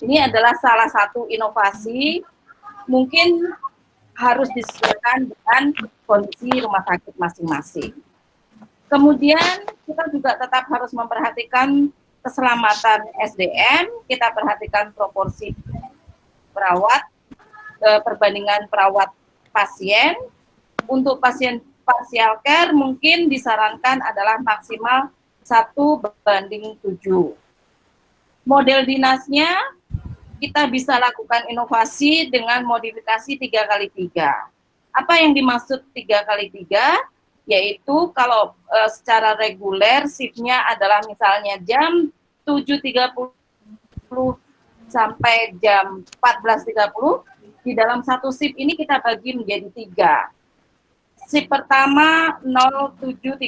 Ini adalah salah satu inovasi, mungkin harus disesuaikan dengan kondisi rumah sakit masing-masing. Kemudian kita juga tetap harus memperhatikan keselamatan SDM, kita perhatikan proporsi perawat, perbandingan perawat pasien. Untuk pasien partial care mungkin disarankan adalah maksimal 1:7. Model dinasnya kita bisa lakukan inovasi dengan modifikasi 3x3. Apa yang dimaksud 3x3? Yaitu kalau secara reguler shiftnya adalah misalnya jam 7.30 sampai jam 14.30, di dalam satu shift ini kita bagi menjadi 3. Shift pertama 07.30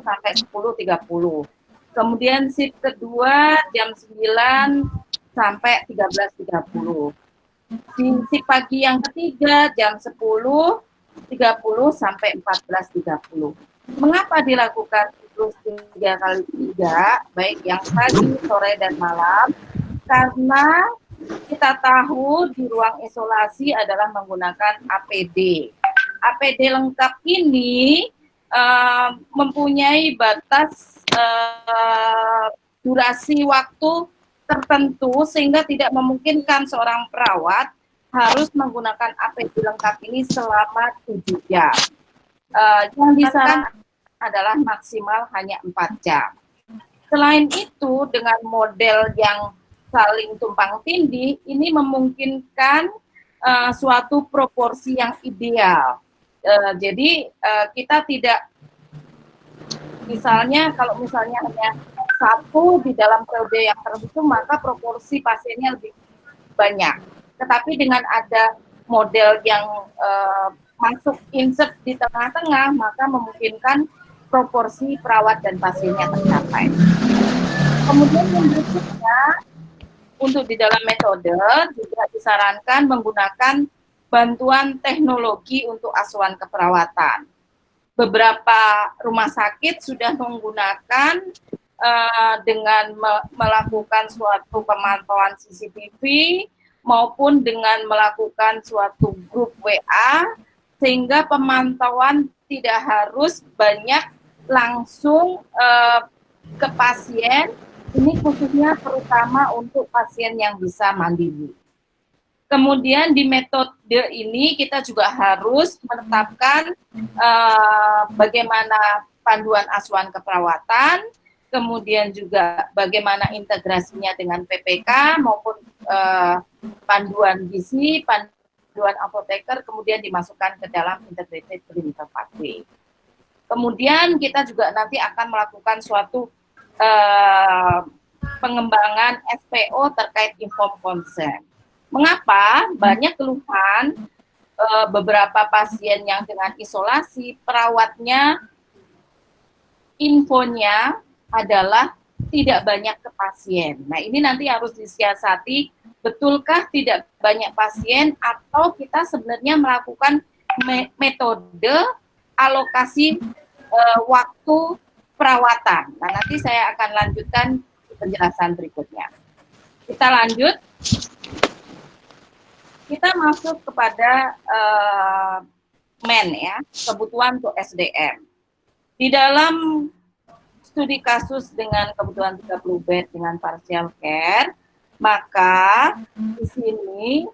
sampai 10.30. Kemudian shift kedua jam 9 sampai 13.30. Di shift pagi yang ketiga jam 10.30 sampai 14.30. Mengapa dilakukan siklus 3x3, baik yang pagi, sore, dan malam? Karena kita tahu di ruang isolasi adalah menggunakan APD. APD lengkap ini mempunyai batas durasi waktu tertentu sehingga tidak memungkinkan seorang perawat harus menggunakan APD lengkap ini selama 7 jam. Yang disarankan adalah maksimal hanya 4 jam. Selain itu, dengan model yang saling tumpang tindih, ini memungkinkan suatu proporsi yang ideal. Jadi kita tidak, misalnya kalau misalnya hanya satu di dalam periode yang tertentu, maka proporsi pasiennya lebih banyak. Tetapi dengan ada model yang masuk insert di tengah-tengah, maka memungkinkan proporsi perawat dan pasiennya tercapai. Kemudian yang berikutnya, untuk di dalam metode juga disarankan menggunakan bantuan teknologi untuk asuhan keperawatan. Beberapa rumah sakit sudah menggunakan dengan melakukan suatu pemantauan CCTV maupun dengan melakukan suatu grup WA, sehingga pemantauan tidak harus banyak langsung ke pasien. Ini khususnya terutama untuk pasien yang bisa mandiri. Kemudian di metode ini kita juga harus menetapkan bagaimana panduan asuhan keperawatan, kemudian juga bagaimana integrasinya dengan PPK maupun panduan gizi, panduan apoteker, kemudian dimasukkan ke dalam integrated clinical pathway. Kemudian kita juga nanti akan melakukan suatu pengembangan SPO terkait informed consent. Mengapa? Banyak keluhan beberapa pasien yang dengan isolasi, perawatnya infonya adalah tidak banyak ke pasien. Nah, ini nanti harus disiasati, betulkah tidak banyak pasien atau kita sebenarnya melakukan metode alokasi waktu perawatan. Nah, nanti saya akan lanjutkan penjelasan berikutnya. Kita lanjut. Kita masuk kepada ya, kebutuhan untuk SDM. Di dalam studi kasus dengan kebutuhan 30 bed dengan partial care, maka di sini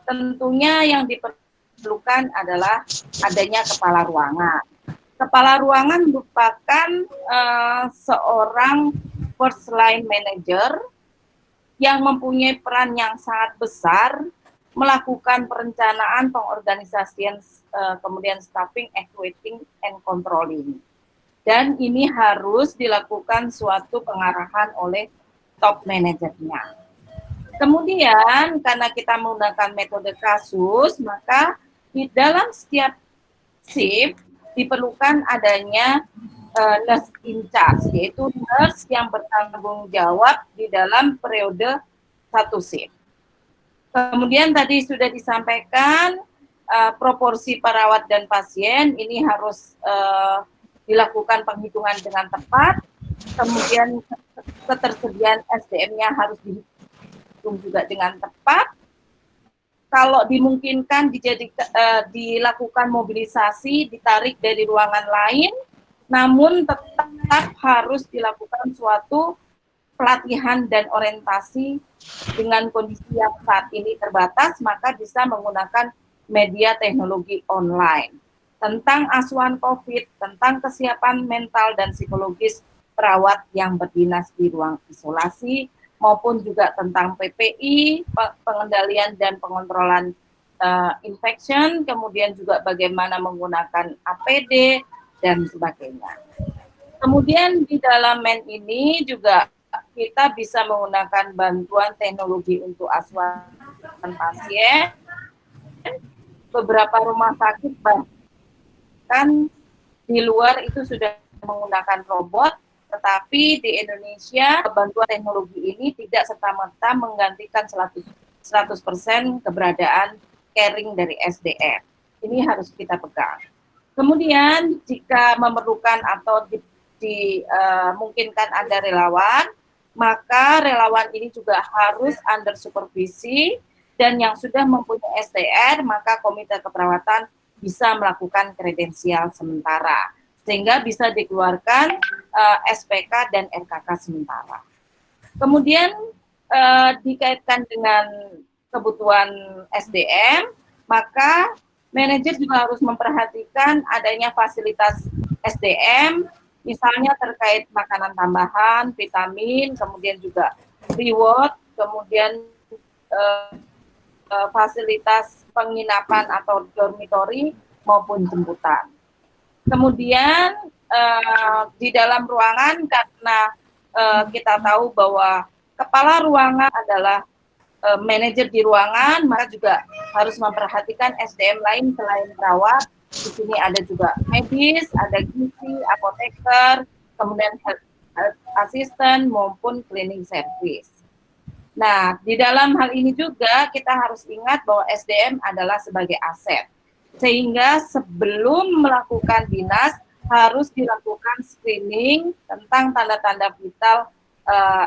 tentunya yang diperlukan adalah adanya kepala ruangan. Kepala ruangan merupakan seorang first line manager yang mempunyai peran yang sangat besar melakukan perencanaan, pengorganisasian, kemudian staffing, equating, and controlling. Dan ini harus dilakukan suatu pengarahan oleh top manajernya. Kemudian, karena kita menggunakan metode kasus, maka di dalam setiap shift diperlukan adanya nurse in charge, yaitu nurse yang bertanggung jawab di dalam periode satu shift. Kemudian tadi sudah disampaikan proporsi perawat dan pasien ini harus dilakukan penghitungan dengan tepat. Kemudian ketersediaan SDM-nya harus dihitung juga dengan tepat. Kalau dimungkinkan dilakukan mobilisasi, ditarik dari ruangan lain, namun tetap harus dilakukan suatu pelatihan dan orientasi dengan kondisi yang saat ini terbatas, maka bisa menggunakan media teknologi online. Tentang asuhan COVID, tentang kesiapan mental dan psikologis perawat yang berdinas di ruang isolasi, maupun juga tentang PPI, pengendalian dan pengontrolan infection, kemudian juga bagaimana menggunakan APD, dan sebagainya. Kemudian di dalam MEN ini juga kita bisa menggunakan bantuan teknologi untuk asuhan pasien. Beberapa rumah sakit bahkan di luar itu sudah menggunakan robot, tetapi di Indonesia bantuan teknologi ini tidak serta-merta menggantikan 100% keberadaan caring dari SDM. Ini harus kita pegang. Kemudian jika memerlukan atau dimungkinkan ada relawan, maka relawan ini juga harus under supervisi, dan yang sudah mempunyai STR, maka komite keperawatan bisa melakukan kredensial sementara, sehingga bisa dikeluarkan SPK dan RKK sementara. Kemudian dikaitkan dengan kebutuhan SDM, maka manajer juga harus memperhatikan adanya fasilitas SDM, misalnya terkait makanan tambahan, vitamin, kemudian juga reward, kemudian fasilitas penginapan atau dormitory maupun jemputan. Kemudian di dalam ruangan, karena kita tahu bahwa kepala ruangan adalah manajer di ruangan, maka juga harus memperhatikan SDM lain selain perawat. Di sini ada juga medis, ada gizi, apoteker, kemudian health assistant maupun cleaning service. Nah, di dalam hal ini juga kita harus ingat bahwa SDM adalah sebagai aset. Sehingga sebelum melakukan dinas harus dilakukan screening tentang tanda-tanda vital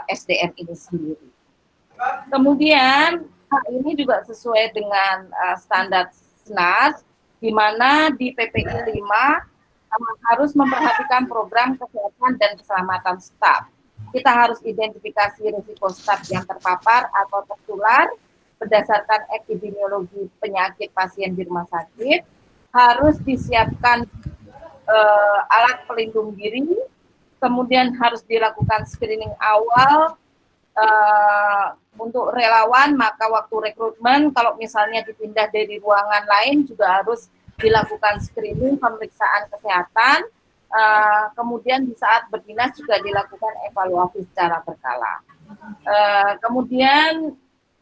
SDM ini sendiri. Kemudian hal ini juga sesuai dengan standar SNAS, di mana di PPI 5 harus memperhatikan program kesehatan dan keselamatan staf. Kita harus identifikasi risiko staf yang terpapar atau tertular berdasarkan epidemiologi penyakit pasien di rumah sakit, harus disiapkan alat pelindung diri, kemudian harus dilakukan screening awal untuk relawan, maka waktu rekrutmen kalau misalnya dipindah dari ruangan lain juga harus dilakukan screening, pemeriksaan kesehatan, kemudian di saat berdinas juga dilakukan evaluasi secara berkala. Kemudian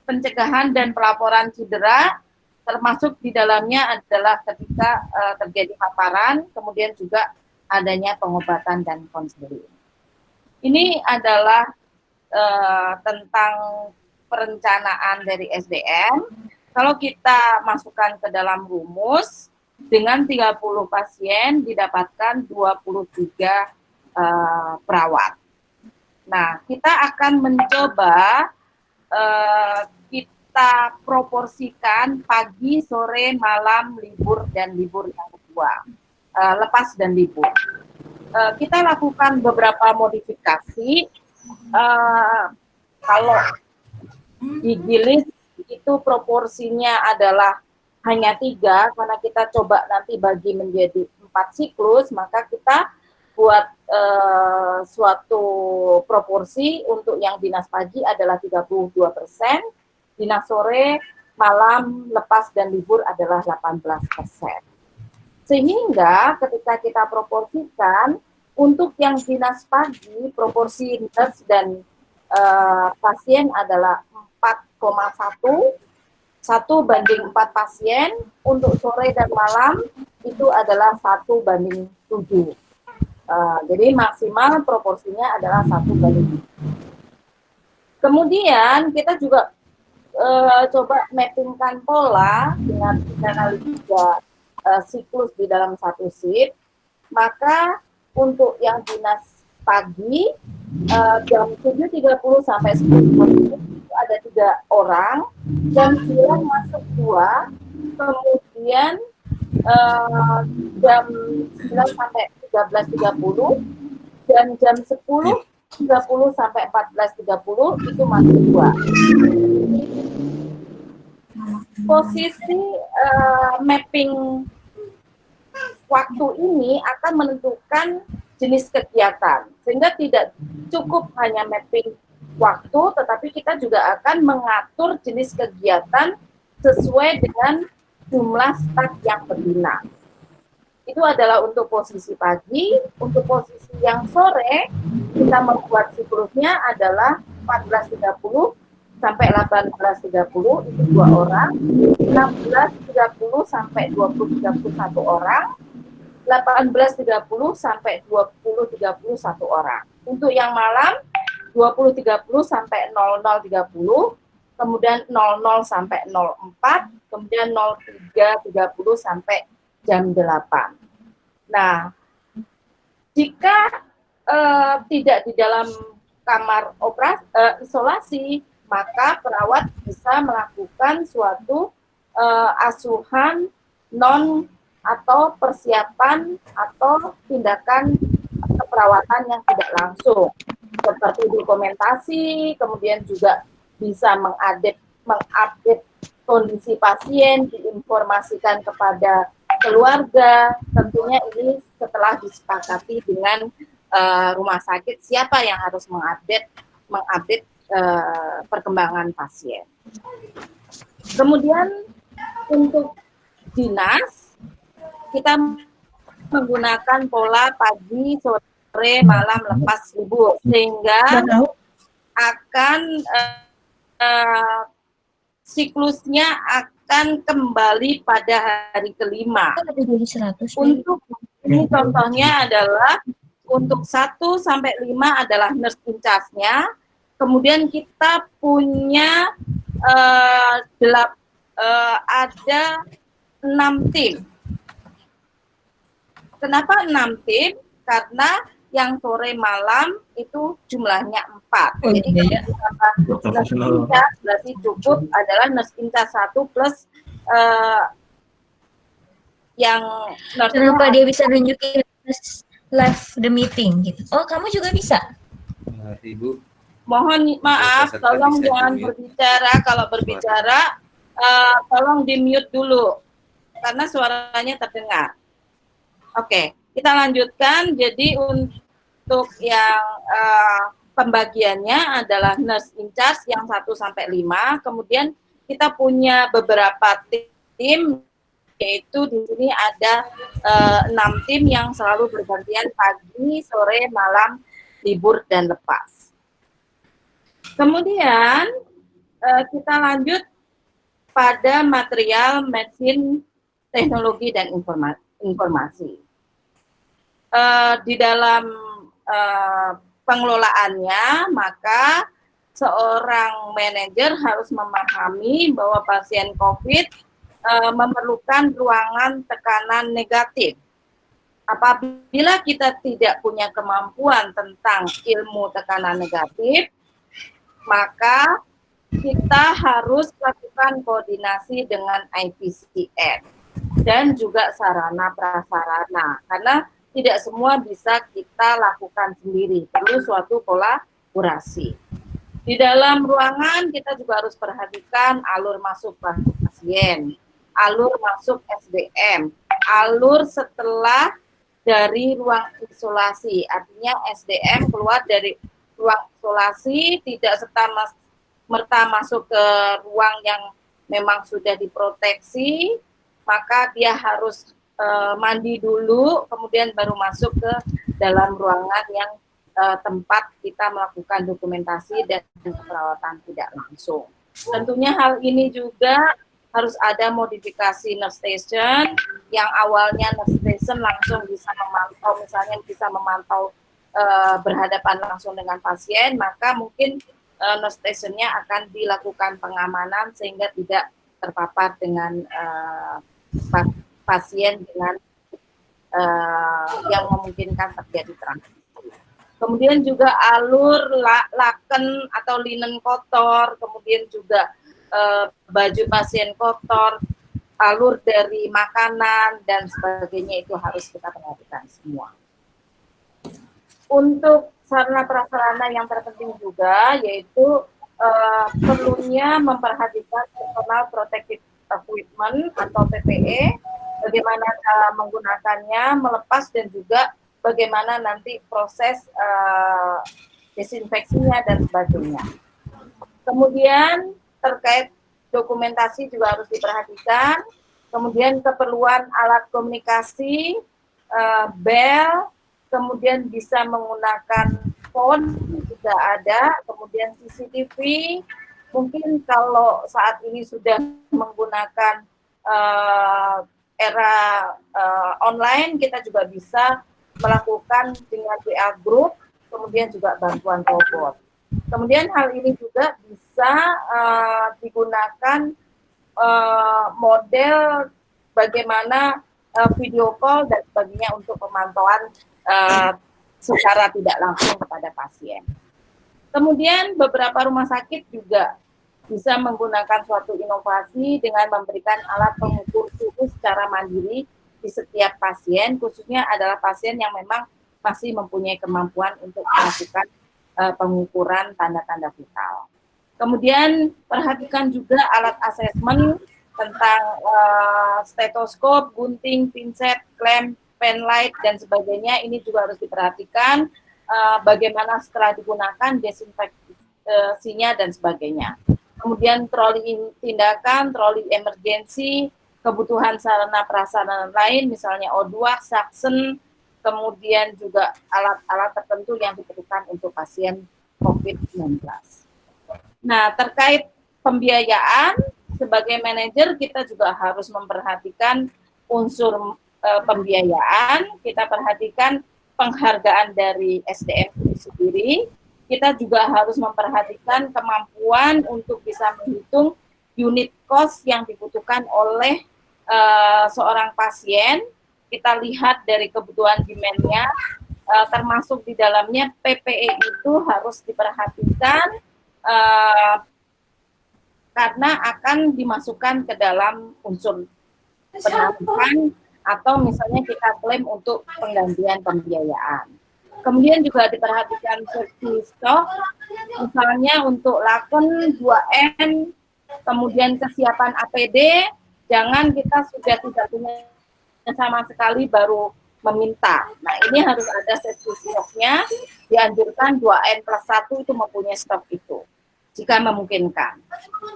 pencegahan dan pelaporan cedera, termasuk di dalamnya adalah ketika terjadi paparan, kemudian juga adanya pengobatan dan konseling. Ini adalah tentang perencanaan dari SDM. Kalau kita masukkan ke dalam rumus, dengan 30 pasien didapatkan 23 perawat. Nah, kita akan mencoba kita proporsikan pagi, sore, malam, libur, dan libur yang kedua, lepas dan libur. Kita lakukan beberapa modifikasi. Kalau di Gilis itu proporsinya adalah hanya 3, karena kita coba nanti bagi menjadi 4 siklus, maka kita buat suatu proporsi untuk yang dinas pagi adalah 32%, dinas sore, malam, lepas, dan libur adalah 18%. Sehingga ketika kita proporsikan, untuk yang dinas pagi, proporsi nurse dan pasien adalah 4,1, 1/4 pasien, untuk sore dan malam itu adalah 1/7. Jadi maksimal proporsinya adalah 1/7. Kemudian kita juga coba mappingkan pola dengan analisis siklus di dalam satu shift. Maka untuk yang dinas pagi jam 7.30 sampai 10.30 ada 3 orang, jam 9 masuk 2, kemudian jam 9 sampai 13.30, dan jam 10.30 sampai 14.30 itu masuk 2. Posisi mapping waktu ini akan menentukan jenis kegiatan, sehingga tidak cukup hanya mapping waktu, tetapi kita juga akan mengatur jenis kegiatan sesuai dengan jumlah staf yang berdinas. Itu adalah untuk posisi pagi. Untuk posisi yang sore, kita membuat siklusnya adalah 14.30 sampai 18.30, itu 2 orang, 16.30 sampai 20.30 1 orang, 18.30 sampai 20.30 1 orang. Untuk yang malam 20.30 sampai 00.30, kemudian 00 sampai 04, kemudian 03.30 sampai jam 8. Nah, jika tidak di dalam kamar isolasi, maka perawat bisa melakukan suatu asuhan non atau persiapan atau tindakan keperawatan yang tidak langsung, seperti dokumentasi, kemudian juga bisa mengupdate kondisi pasien, diinformasikan kepada keluarga. Tentunya ini setelah disepakati dengan rumah sakit siapa yang harus mengupdate perkembangan pasien. Kemudian untuk dinas, kita menggunakan pola pagi, sore, malam, lepas libur, sehingga akan siklusnya akan kembali pada hari kelima. Untuk ini contohnya adalah untuk 1 sampai 5 adalah nurse in charge-nya. Kemudian kita punya ada 6 tim. Kenapa 6 tim? Karena yang sore malam itu jumlahnya 4. Jadi kalau nurse in charge berarti cukup adalah nurse in charge 1 plus yang nurse. Kenapa dia bisa nunjukin live the meeting gitu? Oh, kamu juga bisa? Ibu. Mohon maaf, tolong jangan berbicara. Kalau berbicara, tolong di-mute dulu, karena suaranya terdengar. Oke, kita lanjutkan. Jadi untuk yang pembagiannya adalah nurse in charge yang 1 sampai 5. Kemudian kita punya beberapa tim, yaitu di sini ada 6 tim yang selalu bergantian pagi, sore, malam, libur, dan lepas. Kemudian kita lanjut pada material medicine, teknologi, dan informasi. Di dalam pengelolaannya, maka seorang manajer harus memahami bahwa pasien COVID memerlukan ruangan tekanan negatif. Apabila kita tidak punya kemampuan tentang ilmu tekanan negatif, maka kita harus lakukan koordinasi dengan IPCN dan juga sarana prasarana, karena tidak semua bisa kita lakukan sendiri, perlu suatu kolaborasi. Di dalam ruangan kita juga harus perhatikan alur masuk pasien, alur masuk SDM, alur setelah dari ruang isolasi, artinya SDM keluar dari ruang isolasi tidak serta-merta masuk ke ruang yang memang sudah diproteksi, maka dia harus mandi dulu, kemudian baru masuk ke dalam ruangan yang tempat kita melakukan dokumentasi dan perawatan tidak langsung. Tentunya hal ini juga harus ada modifikasi nurse station, yang awalnya nurse station langsung bisa memantau, misalnya bisa memantau berhadapan langsung dengan pasien, maka mungkin nurse stationnya akan dilakukan pengamanan sehingga tidak terpapar dengan pasien dengan yang memungkinkan terjadi transmisi. kemudian juga alur laken atau linen kotor, kemudian juga baju pasien kotor, alur dari makanan dan sebagainya itu harus kita perhatikan semua. Untuk sarana prasarana yang terpenting juga yaitu perlunya memperhatikan personal protective equipment atau PPE, bagaimana cara menggunakannya, melepas dan juga bagaimana nanti proses desinfeksinya dan sebagainya. Kemudian terkait dokumentasi juga harus diperhatikan. Kemudian keperluan alat komunikasi, bel, kemudian bisa menggunakan phone juga ada, kemudian CCTV. Mungkin kalau saat ini sudah menggunakan era online, kita juga bisa melakukan dengan WA group, kemudian juga bantuan robot. Kemudian hal ini juga bisa digunakan model bagaimana video call dan sebagainya untuk pemantauan secara tidak langsung kepada pasien. Kemudian beberapa rumah sakit juga bisa menggunakan suatu inovasi dengan memberikan alat pengukur suhu secara mandiri di setiap pasien, khususnya adalah pasien yang memang masih mempunyai kemampuan untuk melakukan pengukuran tanda-tanda vital. Kemudian perhatikan juga alat asesmen tentang stetoskop, gunting, pinset, klem, pen light dan sebagainya. Ini juga harus diperhatikan bagaimana setelah digunakan desinfeksinya dan sebagainya. Kemudian troli tindakan, troli emergensi, kebutuhan sarana prasarana lain, misalnya O2, suction, kemudian juga alat-alat tertentu yang diperlukan untuk pasien COVID-19. Nah, terkait pembiayaan, sebagai manajer kita juga harus memperhatikan unsur pembiayaan, kita perhatikan penghargaan dari SDM itu sendiri, kita juga harus memperhatikan kemampuan untuk bisa menghitung unit cost yang dibutuhkan oleh seorang pasien. Kita lihat dari kebutuhan demand-nya, termasuk di dalamnya PPE itu harus diperhatikan karena akan dimasukkan ke dalam unsur penambahan atau misalnya kita klaim untuk penggantian pembiayaan. Kemudian juga diperhatikan safety stock, misalnya untuk laken 2M, kemudian kesiapan APD, jangan kita sudah tidak punya sama sekali baru meminta. Nah, ini harus ada safety stock-nya, dianjurkan 2N+1 itu mempunyai stok itu, jika memungkinkan.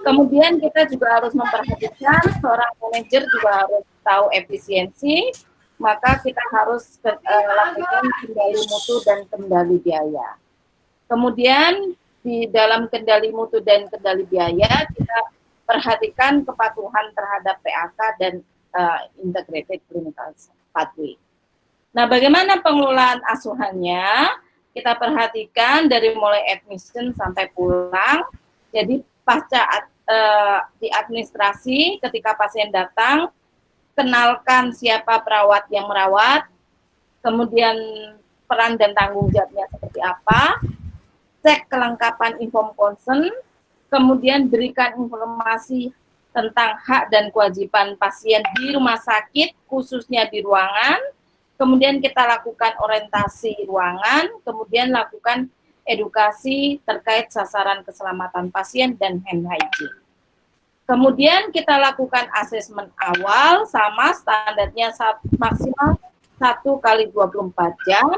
Kemudian kita juga harus memperhatikan, seorang manajer juga harus tahu efisiensi, maka kita harus lakukan kendali mutu dan kendali biaya. Kemudian di dalam kendali mutu dan kendali biaya kita perhatikan kepatuhan terhadap PAK dan integrated clinical pathway. Nah, bagaimana pengelolaan asuhannya? Kita perhatikan dari mulai admission sampai pulang. Jadi pasca di administrasi ketika pasien datang, kenalkan siapa perawat yang merawat, kemudian peran dan tanggung jawabnya seperti apa, cek kelengkapan inform consent, kemudian berikan informasi tentang hak dan kewajiban pasien di rumah sakit, khususnya di ruangan, kemudian kita lakukan orientasi ruangan, kemudian lakukan edukasi terkait sasaran keselamatan pasien dan hand hygiene. Kemudian kita lakukan asesmen awal sama standarnya maksimal 1 kali 24 jam.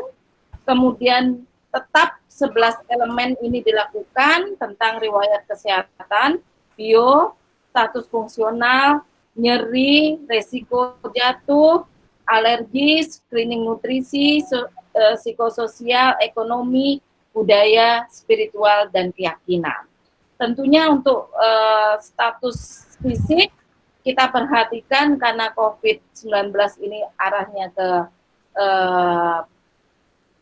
Kemudian tetap 11 elemen ini dilakukan tentang riwayat kesehatan, bio, status fungsional, nyeri, resiko jatuh, alergi, screening nutrisi, psikososial, ekonomi, budaya, spiritual, dan keyakinan. Tentunya untuk status fisik kita perhatikan karena COVID-19 ini arahnya ke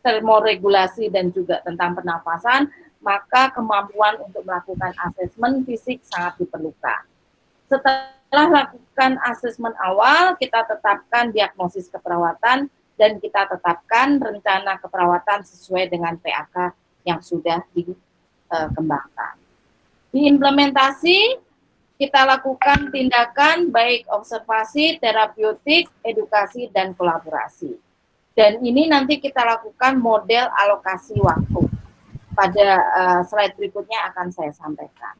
termoregulasi dan juga tentang pernafasan, maka kemampuan untuk melakukan asesmen fisik sangat diperlukan. Setelah lakukan asesmen awal, kita tetapkan diagnosis keperawatan dan kita tetapkan rencana keperawatan sesuai dengan PAK yang sudah dikembangkan. Diimplementasi, kita lakukan tindakan baik observasi, terapeutik, edukasi, dan kolaborasi. Dan ini nanti kita lakukan model alokasi waktu. Pada slide berikutnya akan saya sampaikan.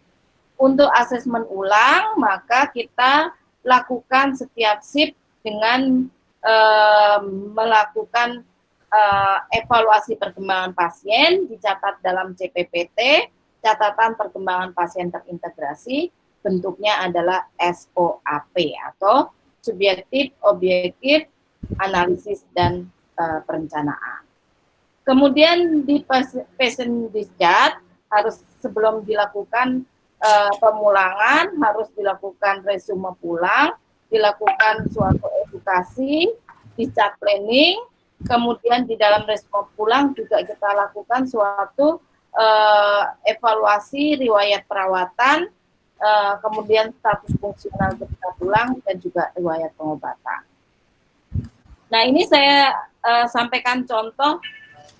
Untuk asesmen ulang, maka kita lakukan setiap shift dengan melakukan evaluasi perkembangan pasien, dicatat dalam CPPT, catatan perkembangan pasien terintegrasi, bentuknya adalah SOAP atau subjektif, objektif, analisis, dan perencanaan. Kemudian di patient discharge harus sebelum dilakukan pemulangan harus dilakukan resume pulang, dilakukan suatu edukasi, discharge planning, kemudian di dalam resume pulang juga kita lakukan suatu evaluasi riwayat perawatan, kemudian status fungsional ketika pulang, dan juga riwayat pengobatan. Nah, ini saya sampaikan contoh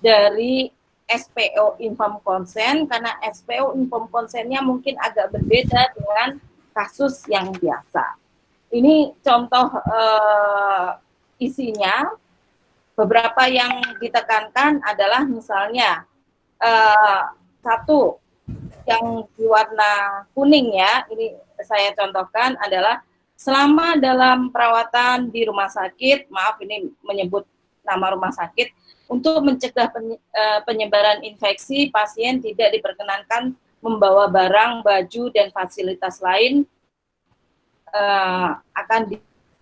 dari SPO Informed Consent, karena SPO Informed Consent-nya mungkin agak berbeda dengan kasus yang biasa. Ini contoh isinya, beberapa yang ditekankan adalah misalnya, satu, yang di warna kuning ya, ini saya contohkan adalah selama dalam perawatan di rumah sakit, maaf ini menyebut nama rumah sakit, untuk mencegah penyebaran infeksi, pasien tidak diperkenankan membawa barang, baju, dan fasilitas lain akan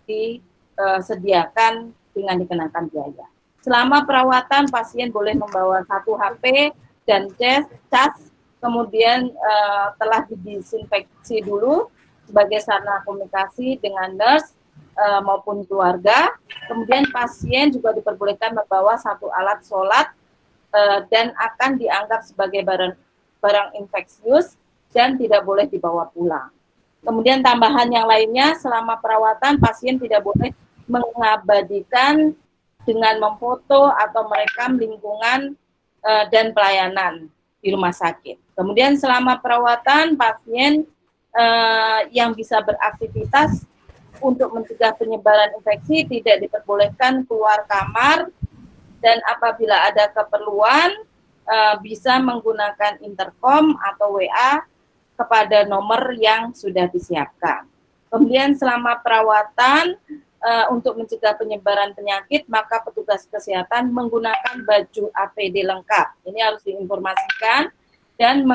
disediakan dengan dikenakan biaya. Selama perawatan, pasien boleh membawa 1 HP dan cas, kemudian telah didisinfeksi dulu sebagai sarana komunikasi dengan nurse maupun keluarga. Kemudian pasien juga diperbolehkan membawa 1 alat sholat dan akan dianggap sebagai barang infeksius dan tidak boleh dibawa pulang. Kemudian tambahan yang lainnya, selama perawatan pasien tidak boleh mengabadikan dengan memfoto atau merekam lingkungan dan pelayanan di rumah sakit. Kemudian selama perawatan pasien yang bisa beraktivitas untuk mencegah penyebaran infeksi tidak diperbolehkan keluar kamar, dan apabila ada keperluan bisa menggunakan intercom atau WA kepada nomor yang sudah disiapkan. Kemudian selama perawatan untuk mencegah penyebaran penyakit, maka petugas kesehatan menggunakan baju APD lengkap. Ini harus diinformasikan dan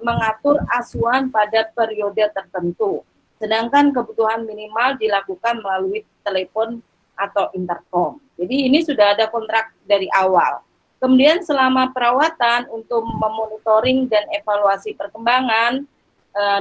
mengatur asuhan pada periode tertentu. Sedangkan kebutuhan minimal dilakukan melalui telepon atau intercom. Jadi ini sudah ada kontrak dari awal. Kemudian selama perawatan untuk memonitoring dan evaluasi perkembangan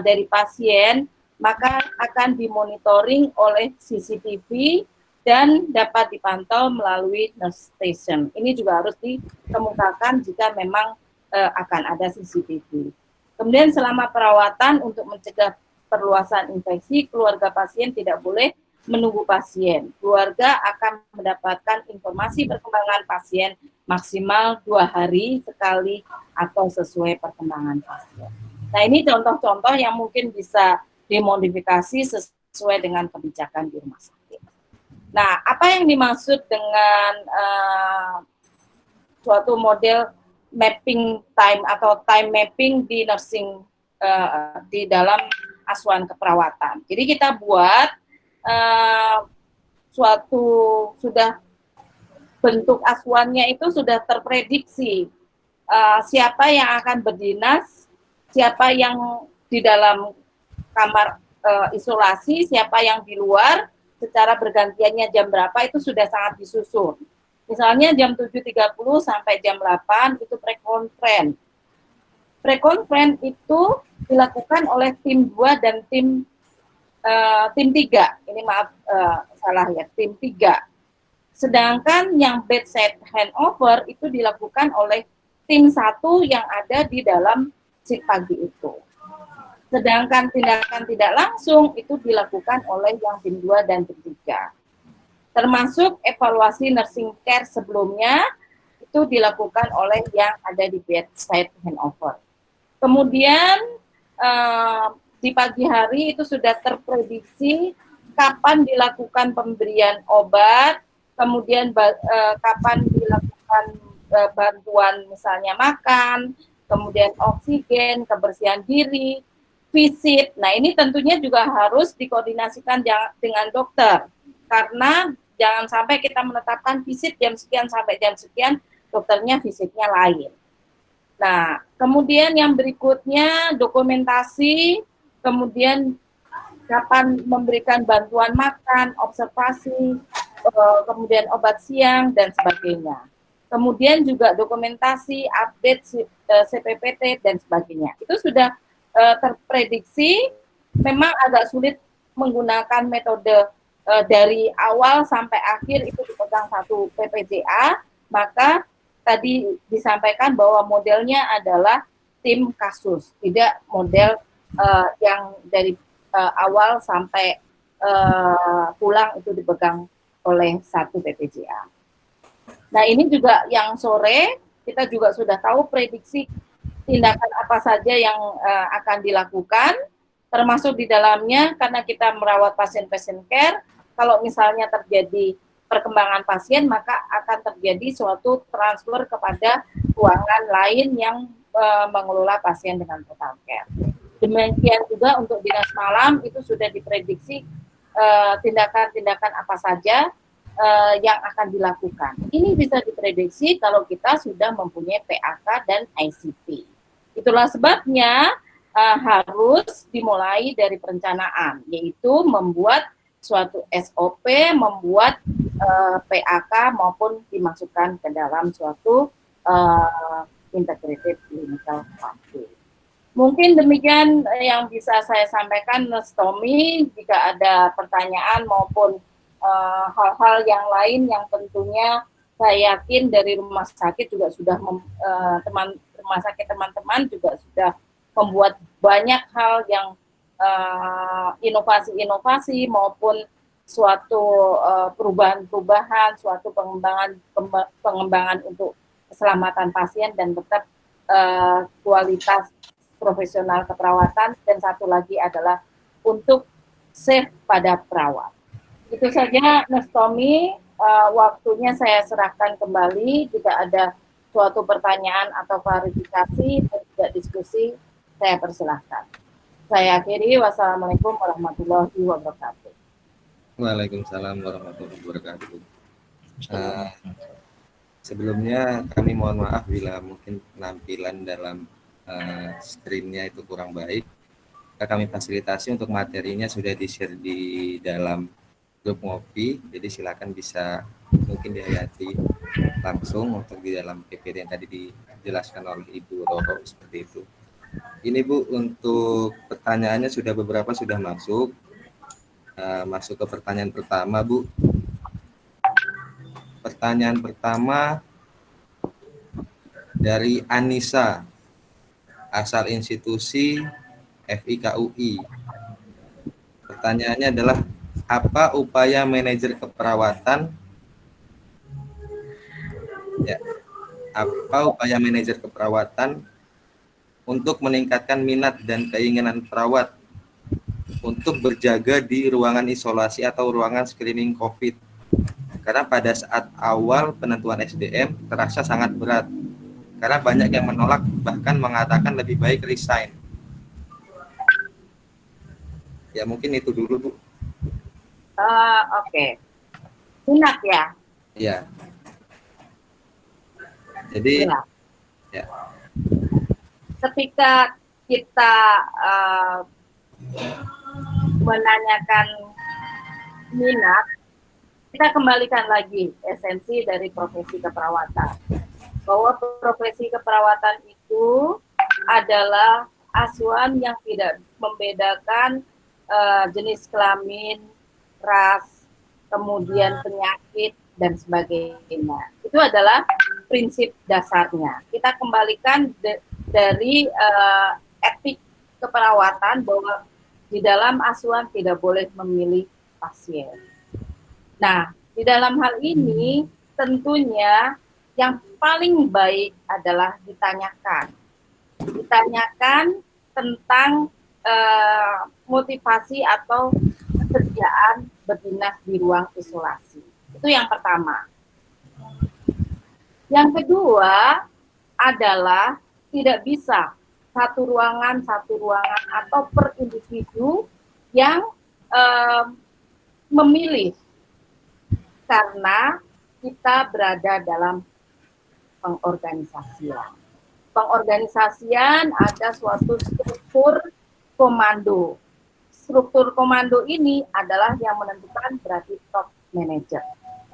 dari pasien, maka akan dimonitoring oleh CCTV dan dapat dipantau melalui nurse station. Ini juga harus dikemukakan jika memang akan ada CCTV. Kemudian selama perawatan untuk mencegah perluasan infeksi, keluarga pasien tidak boleh menunggu pasien. Keluarga akan mendapatkan informasi perkembangan pasien maksimal 2 hari sekali atau sesuai perkembangan pasien. Nah, ini contoh-contoh yang mungkin bisa dimodifikasi sesuai dengan kebijakan di rumah sakit. Nah, apa yang dimaksud dengan suatu model mapping time atau time mapping di nursing di dalam asuhan keperawatan? Jadi kita buat suatu sudah bentuk asuhannya itu sudah terprediksi siapa yang akan berdinas, siapa yang di dalam kamar isolasi, siapa yang di luar, secara bergantiannya jam berapa itu sudah sangat disusun. Misalnya jam 7.30 sampai jam 8 itu pre-conference. Pre-conference itu dilakukan oleh tim 2 dan tim 3. Ini maaf salah ya, tim 3. Sedangkan yang bedside handover itu dilakukan oleh tim 1 yang ada di dalam shift pagi itu. Sedangkan tindakan tidak langsung itu dilakukan oleh yang tim 2 dan tim 3. termasuk evaluasi nursing care sebelumnya itu dilakukan oleh yang ada di bedside handover. Kemudian di pagi hari itu sudah terprediksi kapan dilakukan pemberian obat, kemudian kapan dilakukan bantuan misalnya makan, kemudian oksigen, kebersihan diri, visit. Nah, ini tentunya juga harus dikoordinasikan dengan dokter, karena jangan sampai kita menetapkan visit jam sekian sampai jam sekian, dokternya visitnya lain. Nah, kemudian yang berikutnya dokumentasi, kemudian kapan memberikan bantuan makan, observasi, kemudian obat siang, dan sebagainya. Kemudian juga dokumentasi, update CPPT, dan sebagainya. Itu sudah terprediksi, memang agak sulit menggunakan metode dari awal sampai akhir itu dipegang satu PPJA, maka tadi disampaikan bahwa modelnya adalah tim kasus, tidak model yang dari awal sampai pulang itu dipegang oleh satu BPJA. Nah, ini juga yang sore kita juga sudah tahu prediksi tindakan apa saja yang akan dilakukan, termasuk di dalamnya karena kita merawat pasien-pasien care, kalau misalnya terjadi perkembangan pasien maka akan terjadi suatu transfer kepada ruangan lain yang mengelola pasien dengan total care. Demikian juga untuk dinas malam itu sudah diprediksi tindakan-tindakan apa saja yang akan dilakukan. Ini bisa diprediksi kalau kita sudah mempunyai PAK dan ICP. Itulah sebabnya harus dimulai dari perencanaan, yaitu membuat suatu SOP, membuat PAK maupun dimasukkan ke dalam suatu integrated clinical pathway. Mungkin demikian yang bisa saya sampaikan, Nurse Tommy. Jika ada pertanyaan maupun hal-hal yang lain yang tentunya saya yakin dari rumah sakit juga sudah rumah sakit teman-teman juga sudah membuat banyak hal yang inovasi-inovasi maupun suatu perubahan-perubahan, suatu pengembangan untuk keselamatan pasien dan tetap kualitas profesional keperawatan, dan satu lagi adalah untuk safe pada perawat. Itu saja, Nurse Tommy, waktunya saya serahkan kembali. Jika ada suatu pertanyaan atau klarifikasi dan juga diskusi, saya persilahkan. Saya akhiri, wassalamualaikum warahmatullahi wabarakatuh. Waalaikumsalam warahmatullahi wabarakatuh. Sebelumnya kami mohon maaf bila mungkin penampilan dalam screen-nya itu kurang baik. Kami fasilitasi untuk materinya sudah di-share di dalam grup ngopi, jadi silakan bisa mungkin dihayati langsung untuk di dalam PPT yang tadi dijelaskan oleh Ibu Roro seperti itu. Ini Bu, untuk pertanyaannya sudah beberapa sudah masuk. Masuk ke pertanyaan pertama, Bu. Pertanyaan pertama dari Anissa, asal institusi FIKUI. Pertanyaannya adalah, apa upaya manajer keperawatan untuk meningkatkan minat dan keinginan perawat untuk berjaga di ruangan isolasi atau ruangan screening COVID? Karena pada saat awal penentuan SDM terasa sangat berat, karena banyak yang menolak, bahkan mengatakan lebih baik resign. Ya, mungkin itu dulu, Bu. Oke. Minat ya? Iya. Jadi, ya. Ketika kita menanyakan minat, kita kembalikan lagi esensi dari profesi keperawatan. Bahwa profesi keperawatan itu adalah asuhan yang tidak membedakan jenis kelamin, ras, kemudian penyakit, dan sebagainya. Itu adalah prinsip dasarnya. Kita kembalikan dari etik keperawatan bahwa di dalam asuhan tidak boleh memilih pasien. Nah, di Di dalam hal ini tentunya yang paling baik adalah ditanyakan tentang motivasi atau kesediaan berdinas di ruang isolasi. Itu yang pertama. Yang kedua adalah tidak bisa satu ruangan atau per individu yang memilih, karena kita berada dalam pengorganisasian. Pengorganisasian ada suatu struktur komando. Struktur komando ini adalah yang menentukan berarti top manager.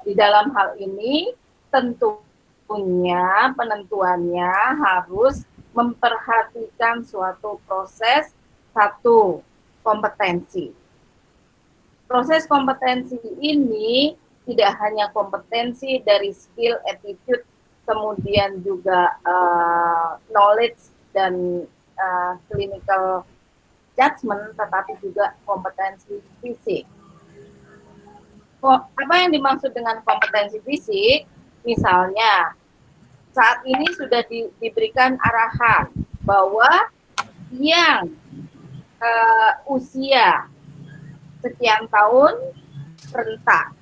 Di dalam hal ini tentunya penentuannya harus memperhatikan suatu proses, satu kompetensi. Proses kompetensi ini tidak hanya kompetensi dari skill, attitude, kemudian juga knowledge dan clinical judgment, tetapi juga kompetensi fisik. Apa yang dimaksud dengan kompetensi fisik? Misalnya, saat ini sudah diberikan arahan bahwa yang usia sekian tahun rentan,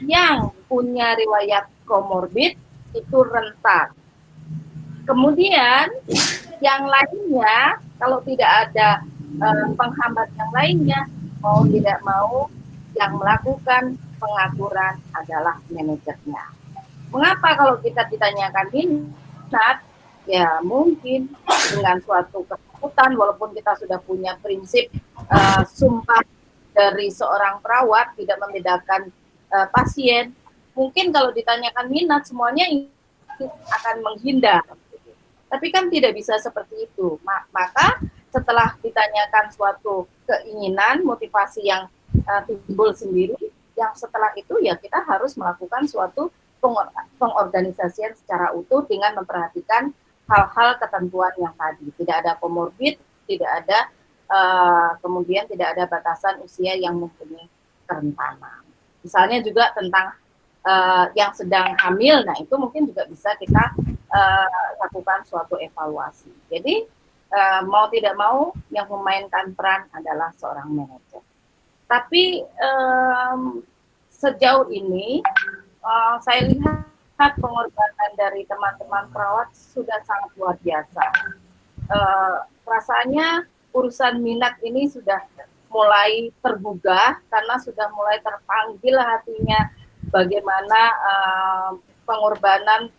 yang punya riwayat komorbid itu rentan. Kemudian yang lainnya, kalau tidak ada penghambat yang lainnya, mau tidak mau yang melakukan pengaturan adalah manajernya. Mengapa kalau kita ditanyakan minat? Ya mungkin dengan suatu ketakutan, walaupun kita sudah punya prinsip sumpah dari seorang perawat tidak membedakan pasien, mungkin kalau ditanyakan minat semuanya akan menghindar. Tapi kan tidak bisa seperti itu. Maka setelah ditanyakan suatu keinginan, motivasi yang timbul sendiri, yang setelah itu ya kita harus melakukan suatu pengorganisasian secara utuh dengan memperhatikan hal-hal ketentuan yang tadi. Tidak ada komorbid, tidak ada kemudian tidak ada batasan usia yang mempunyai kerentanan. Misalnya juga tentang yang sedang hamil, nah itu mungkin juga bisa kita lakukan suatu evaluasi. Jadi mau tidak mau yang memainkan peran adalah seorang manajer. Tapi sejauh ini saya lihat pengorbanan dari teman-teman perawat sudah sangat luar biasa. Rasanya urusan minat ini sudah mulai tergugah karena sudah mulai terpanggil hatinya bagaimana pengorbanan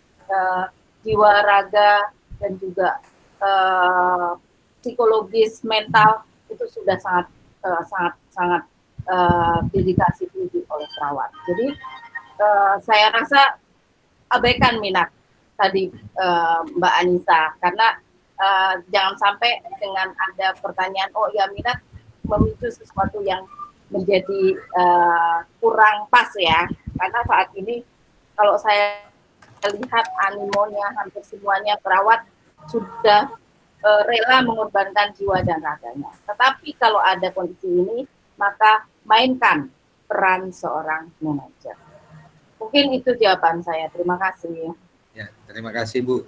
jiwa, raga, dan juga psikologis, mental itu sudah sangat dedikasi tinggi oleh perawat. Jadi saya rasa abaikan minat tadi Mbak Anissa, karena jangan sampai dengan ada pertanyaan, oh ya minat memicu sesuatu yang menjadi kurang pas ya, karena saat ini kalau saya lihat animonya hampir semuanya perawat sudah rela mengorbankan jiwa dan raganya. Tetapi kalau ada kondisi ini, maka mainkan peran seorang manajer. Mungkin itu jawaban saya. Terima kasih. Ya, terima kasih Bu.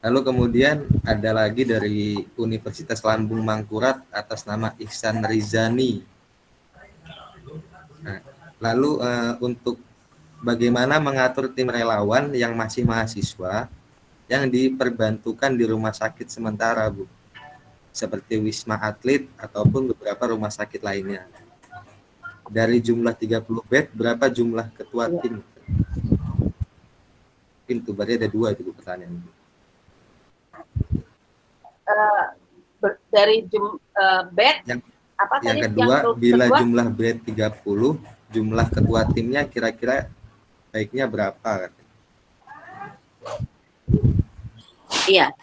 Lalu kemudian ada lagi dari Universitas Lambung Mangkurat atas nama Ihsan Rizani. Nah, lalu untuk bagaimana mengatur tim relawan yang masih mahasiswa yang diperbantukan di rumah sakit sementara, Bu, seperti Wisma Atlet ataupun beberapa rumah sakit lainnya. Dari jumlah 30 bed, berapa jumlah ketua tim? Itu berarti ada dua itu pertanyaan. Dari bed, yang apa tadi? Kedua, bila jumlah bed 30, jumlah ketua timnya kira-kira baiknya berapa? Iya.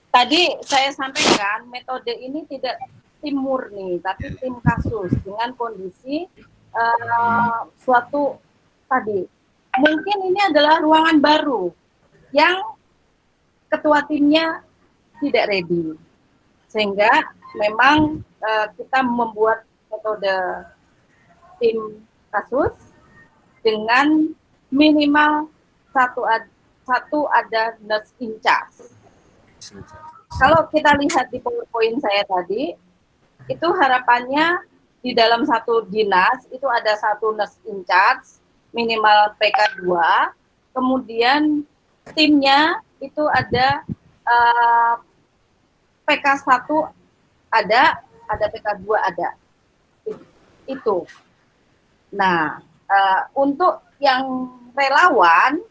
Tadi saya sampaikan metode ini tidak tim murni, tapi tim kasus dengan kondisi suatu tadi. Mungkin ini adalah ruangan baru yang ketua timnya tidak ready, sehingga memang kita membuat metode tim kasus dengan minimal satu ada nurse in charge. Kalau kita lihat di PowerPoint saya tadi, itu harapannya di dalam satu dinas itu ada satu nurse in charge, minimal PK 2, kemudian timnya itu ada PK 1 ada PK 2 ada. Itu. Nah, untuk yang relawan,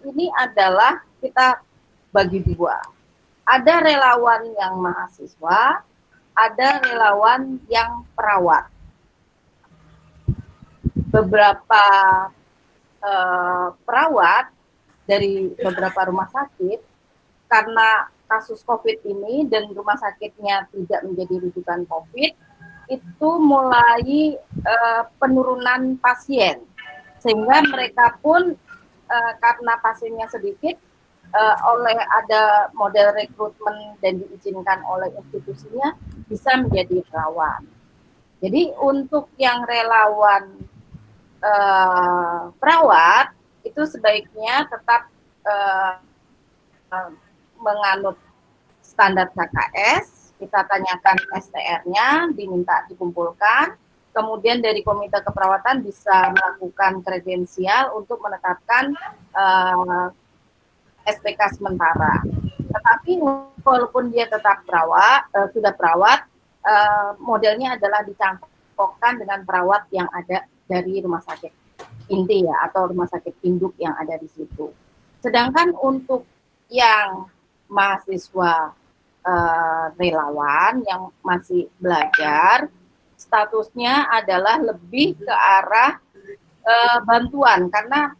ini adalah kita bagi dua. Ada relawan yang mahasiswa, ada relawan yang perawat. Beberapa perawat dari beberapa rumah sakit, karena kasus COVID ini dan rumah sakitnya tidak menjadi rujukan COVID, itu mulai penurunan pasien, sehingga mereka pun karena pasiennya sedikit, oleh ada model rekrutmen dan diizinkan oleh institusinya, bisa menjadi relawan. Jadi untuk yang relawan perawat itu sebaiknya tetap menganut standar KKS, kita tanyakan STR-nya, diminta dikumpulkan, kemudian dari Komite Keperawatan bisa melakukan kredensial untuk menetapkan SPK sementara. Tetapi walaupun dia tetap perawat, sudah perawat, modelnya adalah dicampurkan dengan perawat yang ada dari rumah sakit inti ya, atau rumah sakit induk yang ada di situ. Sedangkan untuk yang mahasiswa relawan yang masih belajar, statusnya adalah lebih ke arah bantuan, karena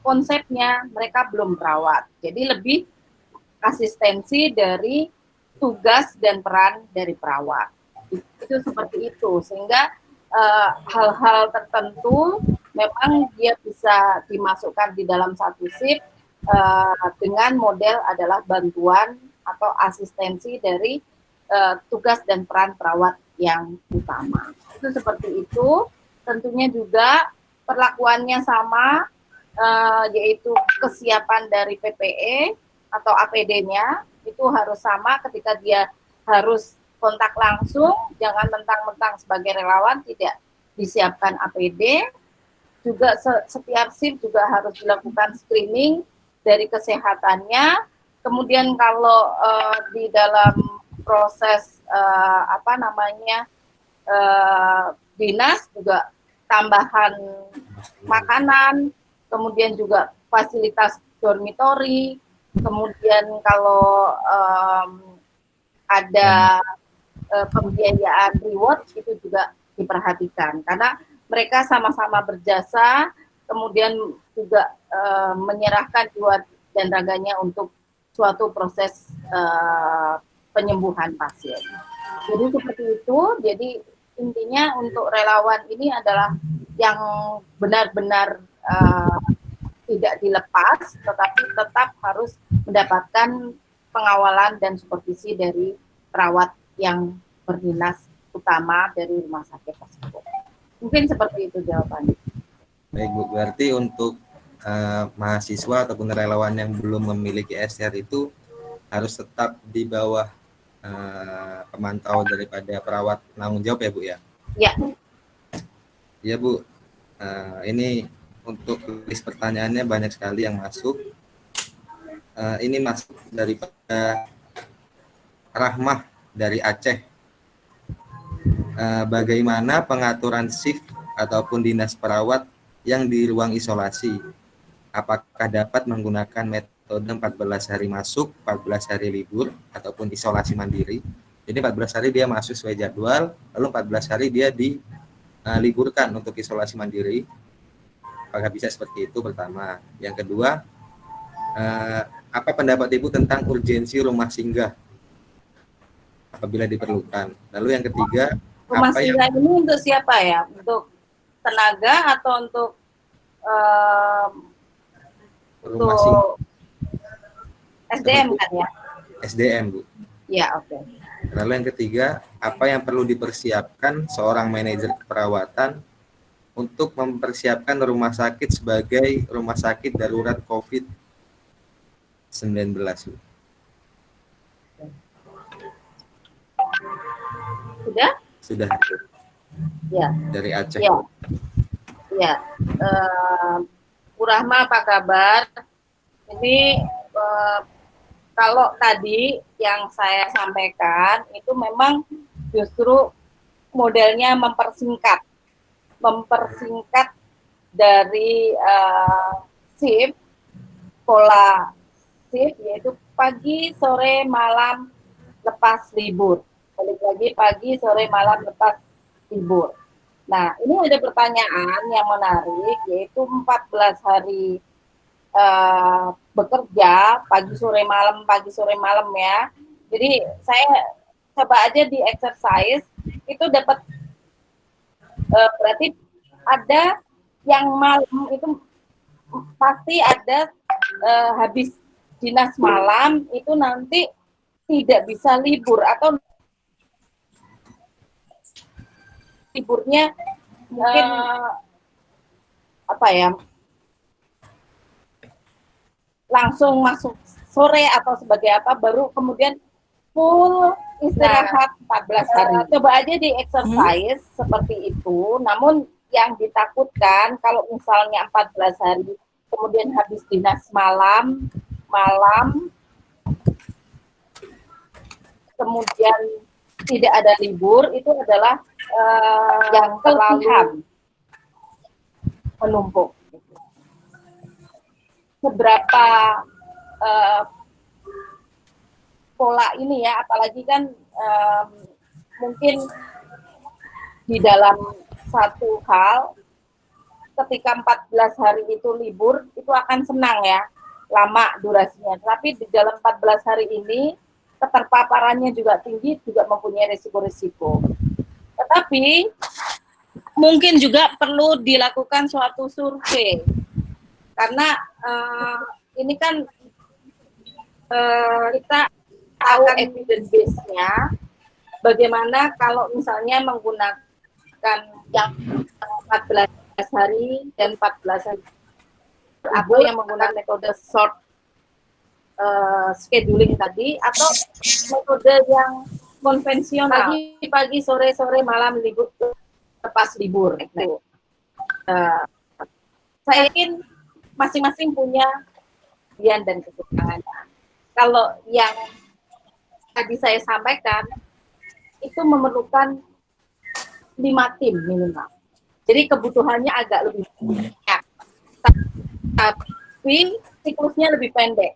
konsepnya mereka belum perawat. Jadi lebih asistensi dari tugas dan peran dari perawat. Itu seperti itu, sehingga hal-hal tertentu memang dia bisa dimasukkan di dalam satu shift dengan model adalah bantuan atau asistensi dari tugas dan peran perawat yang utama. Itu seperti itu. Tentunya juga perlakuannya sama, yaitu kesiapan dari PPE atau APD-nya itu harus sama ketika dia harus kontak langsung, jangan mentang-mentang sebagai relawan tidak disiapkan APD. Juga setiap shift juga harus dilakukan screening dari kesehatannya. Kemudian kalau di dalam proses dinas juga tambahan makanan, kemudian juga fasilitas dormitory, kemudian kalau ada pembiayaan reward itu juga diperhatikan, karena mereka sama-sama berjasa, kemudian juga menyerahkan jiwa dan raganya untuk suatu proses penyembuhan pasien. Jadi seperti itu. Jadi intinya untuk relawan ini adalah yang benar-benar tidak dilepas, tetapi tetap harus mendapatkan pengawalan dan supervisi dari perawat yang berdinas utama dari rumah sakit tersebut. Mungkin seperti itu jawabannya. Baik Bu, berarti untuk mahasiswa ataupun relawan yang belum memiliki SR itu harus tetap di bawah pemantauan daripada perawat penanggung jawab ya Bu ya? Ya. Iya Bu, ini untuk list pertanyaannya banyak sekali yang masuk. Ini masuk daripada Rahmah dari Aceh. Bagaimana pengaturan shift ataupun dinas perawat yang di ruang isolasi? Apakah dapat menggunakan metode 14 hari masuk, 14 hari libur, ataupun isolasi mandiri? Jadi 14 hari dia masuk sesuai jadwal, lalu 14 hari dia diliburkan untuk isolasi mandiri. Apakah bisa seperti itu? Pertama. Yang kedua, apa pendapat Ibu tentang urgensi rumah singgah apabila diperlukan? Lalu yang ketiga, rumah singgah ini untuk siapa ya? Untuk tenaga atau untuk SDM kan ya? SDM Bu. Ya, oke. Lalu yang ketiga, apa yang perlu dipersiapkan seorang manajer keperawatan untuk mempersiapkan rumah sakit sebagai rumah sakit darurat COVID-19? Sudah? Sudah Ya, dari Aceh. ya, ya. Bu Rahma, apa kabar? Ini kalau tadi yang saya sampaikan itu memang justru modelnya mempersingkat dari shift, pola shift, yaitu pagi, sore, malam, lepas libur. Balik lagi pagi, sore, malam, lepas libur. Nah, ini ada pertanyaan yang menarik, yaitu 14 hari bekerja, pagi, sore, malam ya. Jadi saya coba aja di exercise, itu dapat berarti ada yang malam itu pasti ada habis dinas malam itu nanti tidak bisa libur atau liburnya mungkin apa ya, langsung masuk sore atau sebagai apa, baru kemudian full istirahat 14 hari. Coba aja di exercise seperti itu. Namun yang ditakutkan kalau misalnya 14 hari kemudian habis dinas malam kemudian tidak ada libur, itu adalah yang terlalu menumpuk. Seberapa pola ini ya, apalagi kan mungkin di dalam satu hal ketika 14 hari itu libur itu akan senang ya, lama durasinya. Tapi di dalam 14 hari ini keterpaparannya juga tinggi, juga mempunyai risiko-risiko. Tetapi mungkin juga perlu dilakukan suatu survei karena ini kan kita tahu evidence base-nya, bagaimana kalau misalnya menggunakan yang 14 hari dan 14 hari atau yang menggunakan metode short scheduling tadi, atau metode yang konvensional pagi, sore, malam, libur, lepas libur itu. Saya yakin masing-masing punya kelebihan dan kekurangannya. Kalau yang tadi saya sampaikan itu memerlukan 5 tim minimal. Jadi kebutuhannya agak lebih banyak, tapi siklusnya lebih pendek.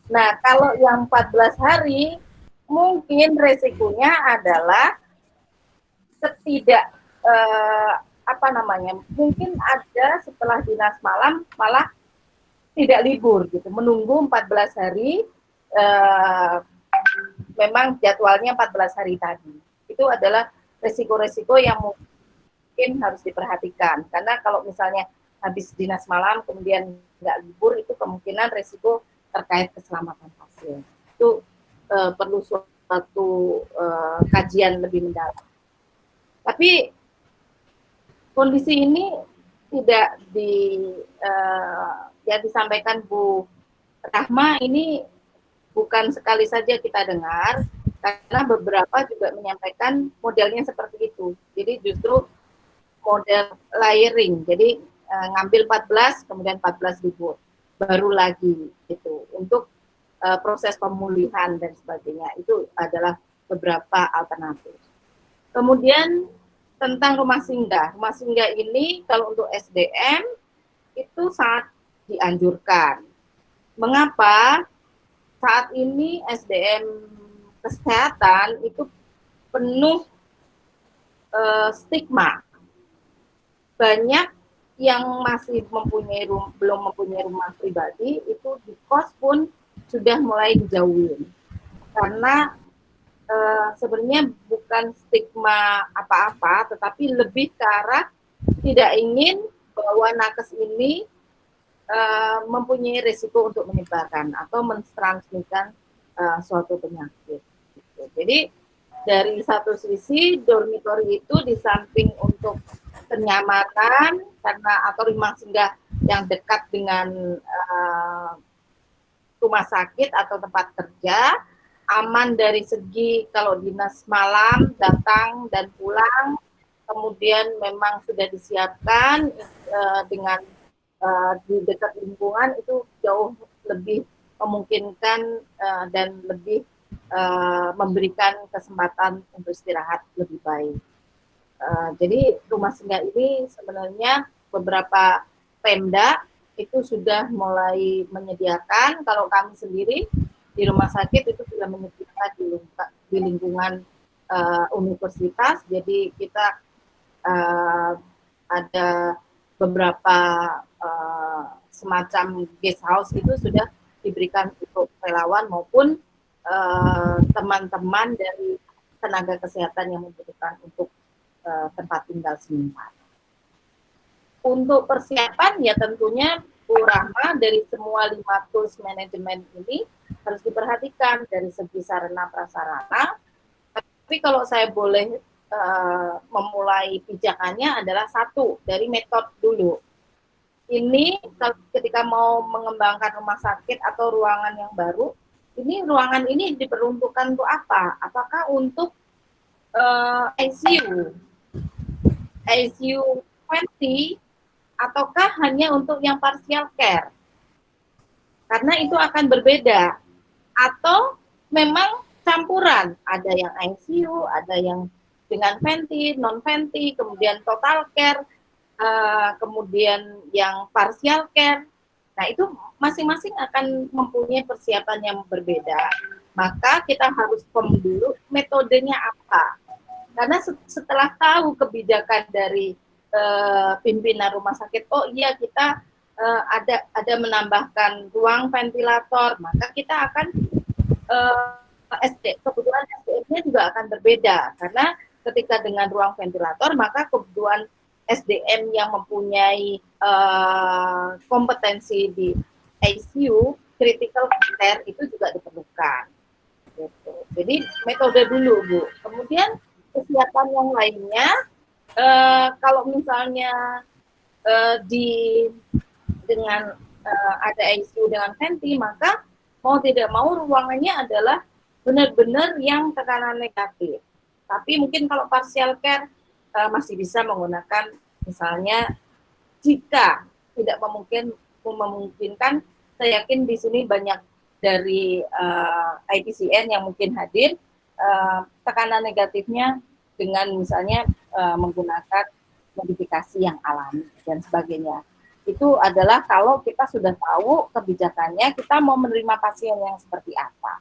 Nah, kalau yang 14 hari mungkin resikonya adalah mungkin ada setelah dinas malam malah tidak libur gitu, menunggu 14 hari, memang jadwalnya 14 hari tadi. Itu adalah resiko-resiko yang mungkin harus diperhatikan, karena kalau misalnya habis dinas malam kemudian nggak libur, itu kemungkinan resiko terkait keselamatan pasien. Itu perlu suatu kajian lebih mendalam. Tapi kondisi ini tidak yang disampaikan Bu Rahma ini bukan sekali saja kita dengar, karena beberapa juga menyampaikan modelnya seperti itu. Jadi justru model layering, jadi ngambil 14 kemudian 14 libur, baru lagi itu untuk proses pemulihan dan sebagainya. Itu adalah beberapa alternatif. Kemudian tentang rumah singgah ini kalau untuk SDM itu sangat dianjurkan. Mengapa? Saat ini SDM kesehatan itu penuh stigma. Banyak yang masih belum mempunyai rumah pribadi, itu di kos pun sudah mulai dijauhin. Karena sebenarnya bukan stigma apa-apa, tetapi lebih ke arah tidak ingin bahwa nakes ini mempunyai risiko untuk menyebarkan atau mentransmisikan suatu penyakit. Gitu. gitu. Jadi dari satu sisi dormitory itu di samping untuk kenyamanan karena atau rumah singgah yang dekat dengan rumah sakit atau tempat kerja, aman dari segi kalau dinas malam datang dan pulang, kemudian memang sudah disiapkan dengan di dekat lingkungan itu jauh lebih memungkinkan dan lebih memberikan kesempatan untuk istirahat lebih baik. Jadi rumah singgah ini sebenarnya beberapa Pemda itu sudah mulai menyediakan. Kalau kami sendiri di rumah sakit itu sudah menyediakan di lingkungan universitas. Jadi kita ada beberapa semacam guest house itu sudah diberikan untuk relawan maupun teman-teman dari tenaga kesehatan yang membutuhkan untuk tempat tinggal sementara. Untuk persiapan ya tentunya Bu Rahma dari semua 5 tools manajemen ini harus diperhatikan dari segi sarana prasarana. Tapi kalau saya boleh memulai pijakannya adalah satu dari metode dulu. Ini ketika mau mengembangkan rumah sakit atau ruangan yang baru, ini ruangan ini diperuntukkan untuk apa? Apakah untuk ICU 20 ataukah hanya untuk yang partial care? Karena itu akan berbeda. Atau memang campuran, ada yang ICU, ada yang dengan venti, non-venti, kemudian total care, kemudian yang partial care. Nah, itu masing-masing akan mempunyai persiapan yang berbeda. Maka kita harus dulu metodenya apa. Karena setelah tahu kebijakan dari pimpinan rumah sakit, oh iya kita ada menambahkan ruang ventilator, maka kita akan kebutuhan SDM-nya juga akan berbeda. Karena ketika dengan ruang ventilator, maka kebutuhan SDM yang mempunyai kompetensi di ICU, critical care itu juga diperlukan. Gitu. Jadi metode dulu, Bu. Kemudian kesiapan yang lainnya, kalau misalnya dengan ada ICU dengan venti, maka mau tidak mau ruangannya adalah benar-benar yang tekanan negatif. Tapi mungkin kalau partial care masih bisa menggunakan, misalnya jika tidak memungkinkan, saya yakin di sini banyak dari IPCN yang mungkin hadir, tekanan negatifnya dengan misalnya menggunakan modifikasi yang alami dan sebagainya. Itu adalah kalau kita sudah tahu kebijakannya, kita mau menerima pasien yang seperti apa.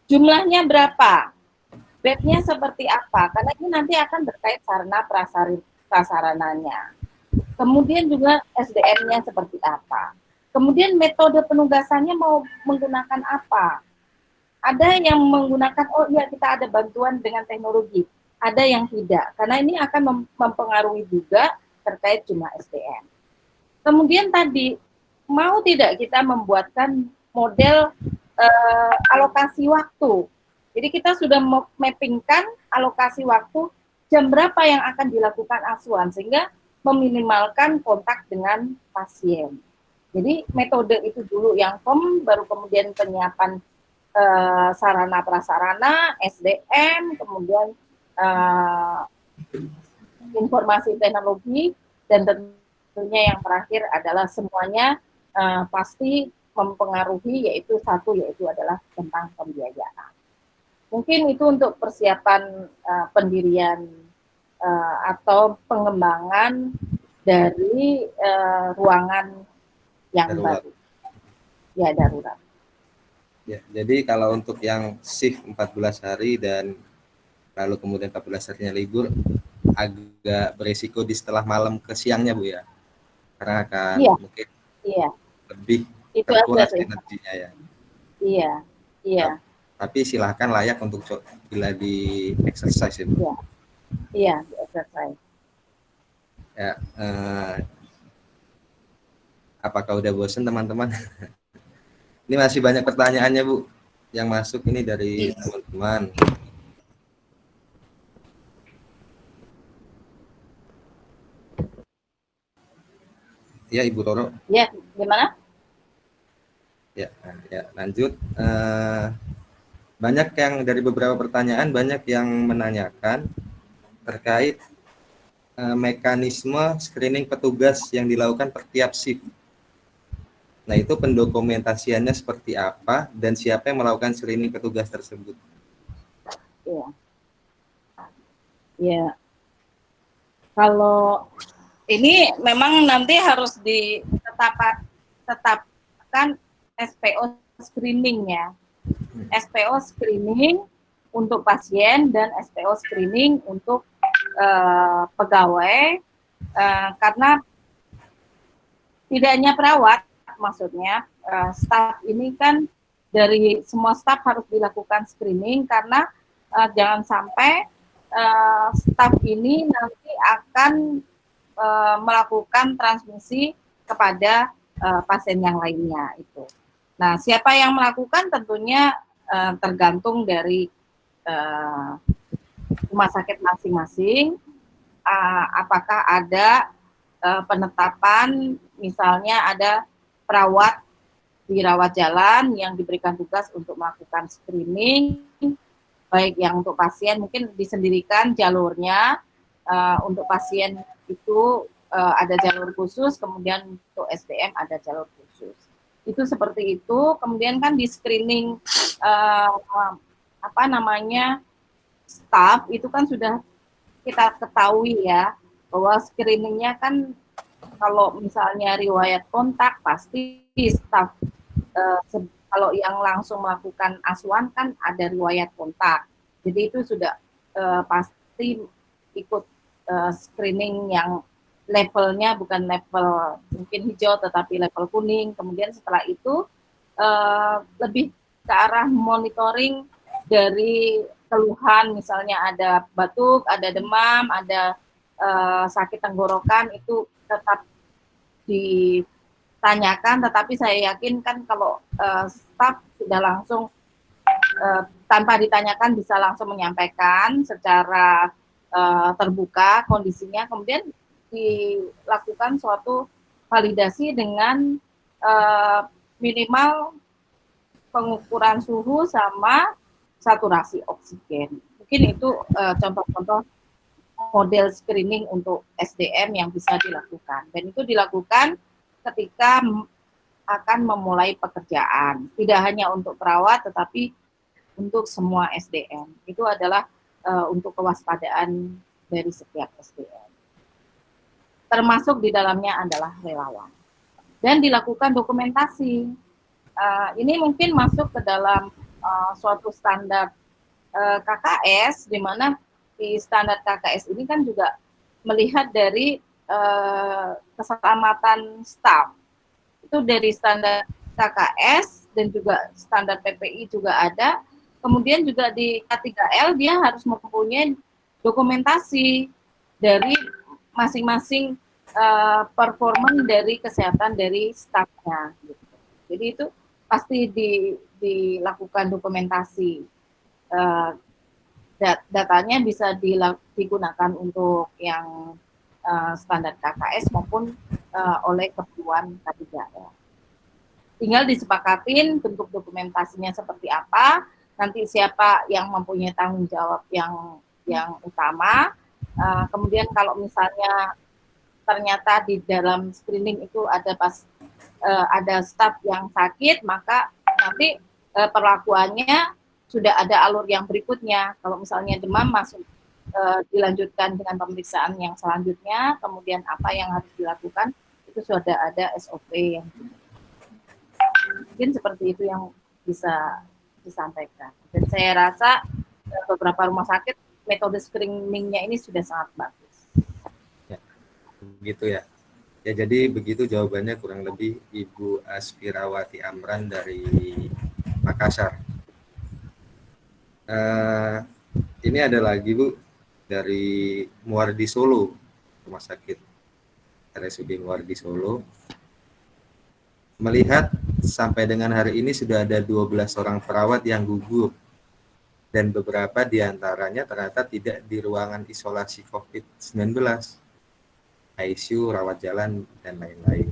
Jumlahnya berapa? Bednya seperti apa? Karena ini nanti akan terkait sarana prasarananya. Kemudian juga SDM-nya seperti apa. Kemudian metode penugasannya mau menggunakan apa? Ada yang menggunakan, oh iya kita ada bantuan dengan teknologi. Ada yang tidak, karena ini akan mempengaruhi juga terkait jumlah SDM. Kemudian tadi, mau tidak kita membuatkan model alokasi waktu. Jadi kita sudah mappingkan alokasi waktu, jam berapa yang akan dilakukan asuhan, sehingga meminimalkan kontak dengan pasien. Jadi metode itu dulu yang baru kemudian penyiapan sarana prasarana, SDM, kemudian informasi teknologi, dan tentunya yang terakhir adalah semuanya pasti mempengaruhi, yaitu adalah tentang pembiayaan. Mungkin itu untuk persiapan pendirian atau pengembangan dari ruangan yang darurat. baru. Ya, darurat. Ya, jadi kalau untuk yang shift 14 hari dan lalu kemudian 14 harinya libur, agak beresiko di setelah malam ke siangnya, Bu, ya. Karena akan mungkin lebih terkuras energinya ya. Iya. Tapi silahkan layak untuk bila di exercise ya, Bu. Iya, di exercise. Ya, apakah udah bosan teman-teman? Ini masih banyak pertanyaannya, Bu, yang masuk ini dari teman-teman. Ya, Ibu Roro. Ya, gimana? Ya, lanjut. Banyak yang dari beberapa pertanyaan banyak yang menanyakan terkait mekanisme screening petugas yang dilakukan per tiap shift. Nah, itu pendokumentasiannya seperti apa dan siapa yang melakukan screening petugas tersebut? Ya, ya. Kalau ini memang nanti harus ditetapkan SPO screening ya. SPO screening untuk pasien dan SPO screening untuk pegawai, karena tidak hanya perawat, maksudnya staf ini kan dari semua staf harus dilakukan screening, karena jangan sampai staf ini nanti akan melakukan transmisi kepada pasien yang lainnya itu. Nah, siapa yang melakukan tentunya tergantung dari rumah sakit masing-masing. Apakah ada penetapan, misalnya ada perawat di rawat jalan yang diberikan tugas untuk melakukan screening, baik yang untuk pasien mungkin disendirikan jalurnya, untuk pasien itu ada jalur khusus, kemudian untuk SDM ada jalur khusus. Itu seperti itu. Kemudian kan di screening staff itu kan sudah kita ketahui ya, bahwa screeningnya kan kalau misalnya riwayat kontak pasti staff, kalau yang langsung melakukan asuhan kan ada riwayat kontak, jadi itu sudah pasti ikut screening yang levelnya bukan level mungkin hijau tetapi level kuning. Kemudian setelah itu lebih ke arah monitoring dari keluhan, misalnya ada batuk, ada demam, ada sakit tenggorokan, itu tetap ditanyakan. Tetapi saya yakin kan kalau staf sudah langsung tanpa ditanyakan bisa langsung menyampaikan secara terbuka kondisinya, kemudian dilakukan suatu validasi dengan minimal pengukuran suhu sama saturasi oksigen. Mungkin itu contoh-contoh model screening untuk SDM yang bisa dilakukan. Dan itu dilakukan ketika akan memulai pekerjaan. Tidak hanya untuk perawat, tetapi untuk semua SDM. Itu adalah untuk kewaspadaan dari setiap SDM. Termasuk di dalamnya adalah relawan. Dan dilakukan dokumentasi. Ini mungkin masuk ke dalam suatu standar KKS, di mana di standar KKS ini kan juga melihat dari keselamatan staf. Itu dari standar KKS dan juga standar PPI juga ada. Kemudian juga di K3L dia harus mempunyai dokumentasi dari masing-masing performan dari kesehatan dari stafnya. Gitu. Jadi itu pasti dilakukan dokumentasi. Datanya bisa digunakan untuk yang standar KKS maupun oleh keperluan K3L. Tinggal disepakatin bentuk dokumentasinya seperti apa, nanti siapa yang mempunyai tanggung jawab yang utama. Kemudian kalau misalnya ternyata di dalam screening itu ada staf yang sakit, maka nanti perlakuannya sudah ada alur yang berikutnya. Kalau misalnya demam masuk dilanjutkan dengan pemeriksaan yang selanjutnya, kemudian apa yang harus dilakukan itu sudah ada SOP yang mungkin seperti itu yang bisa disampaikan. Dan saya rasa beberapa rumah sakit metode screeningnya ini sudah sangat bagus. Ya, begitu ya. Ya, jadi begitu jawabannya kurang lebih Ibu Aspirawati Amran dari Makassar. Ini ada lagi Bu dari Muardi Solo, rumah sakit RSUD Muardi Solo. Melihat sampai dengan hari ini sudah ada 12 orang perawat yang gugur dan beberapa diantaranya ternyata tidak di ruangan isolasi COVID-19. ICU, rawat jalan, dan lain-lain.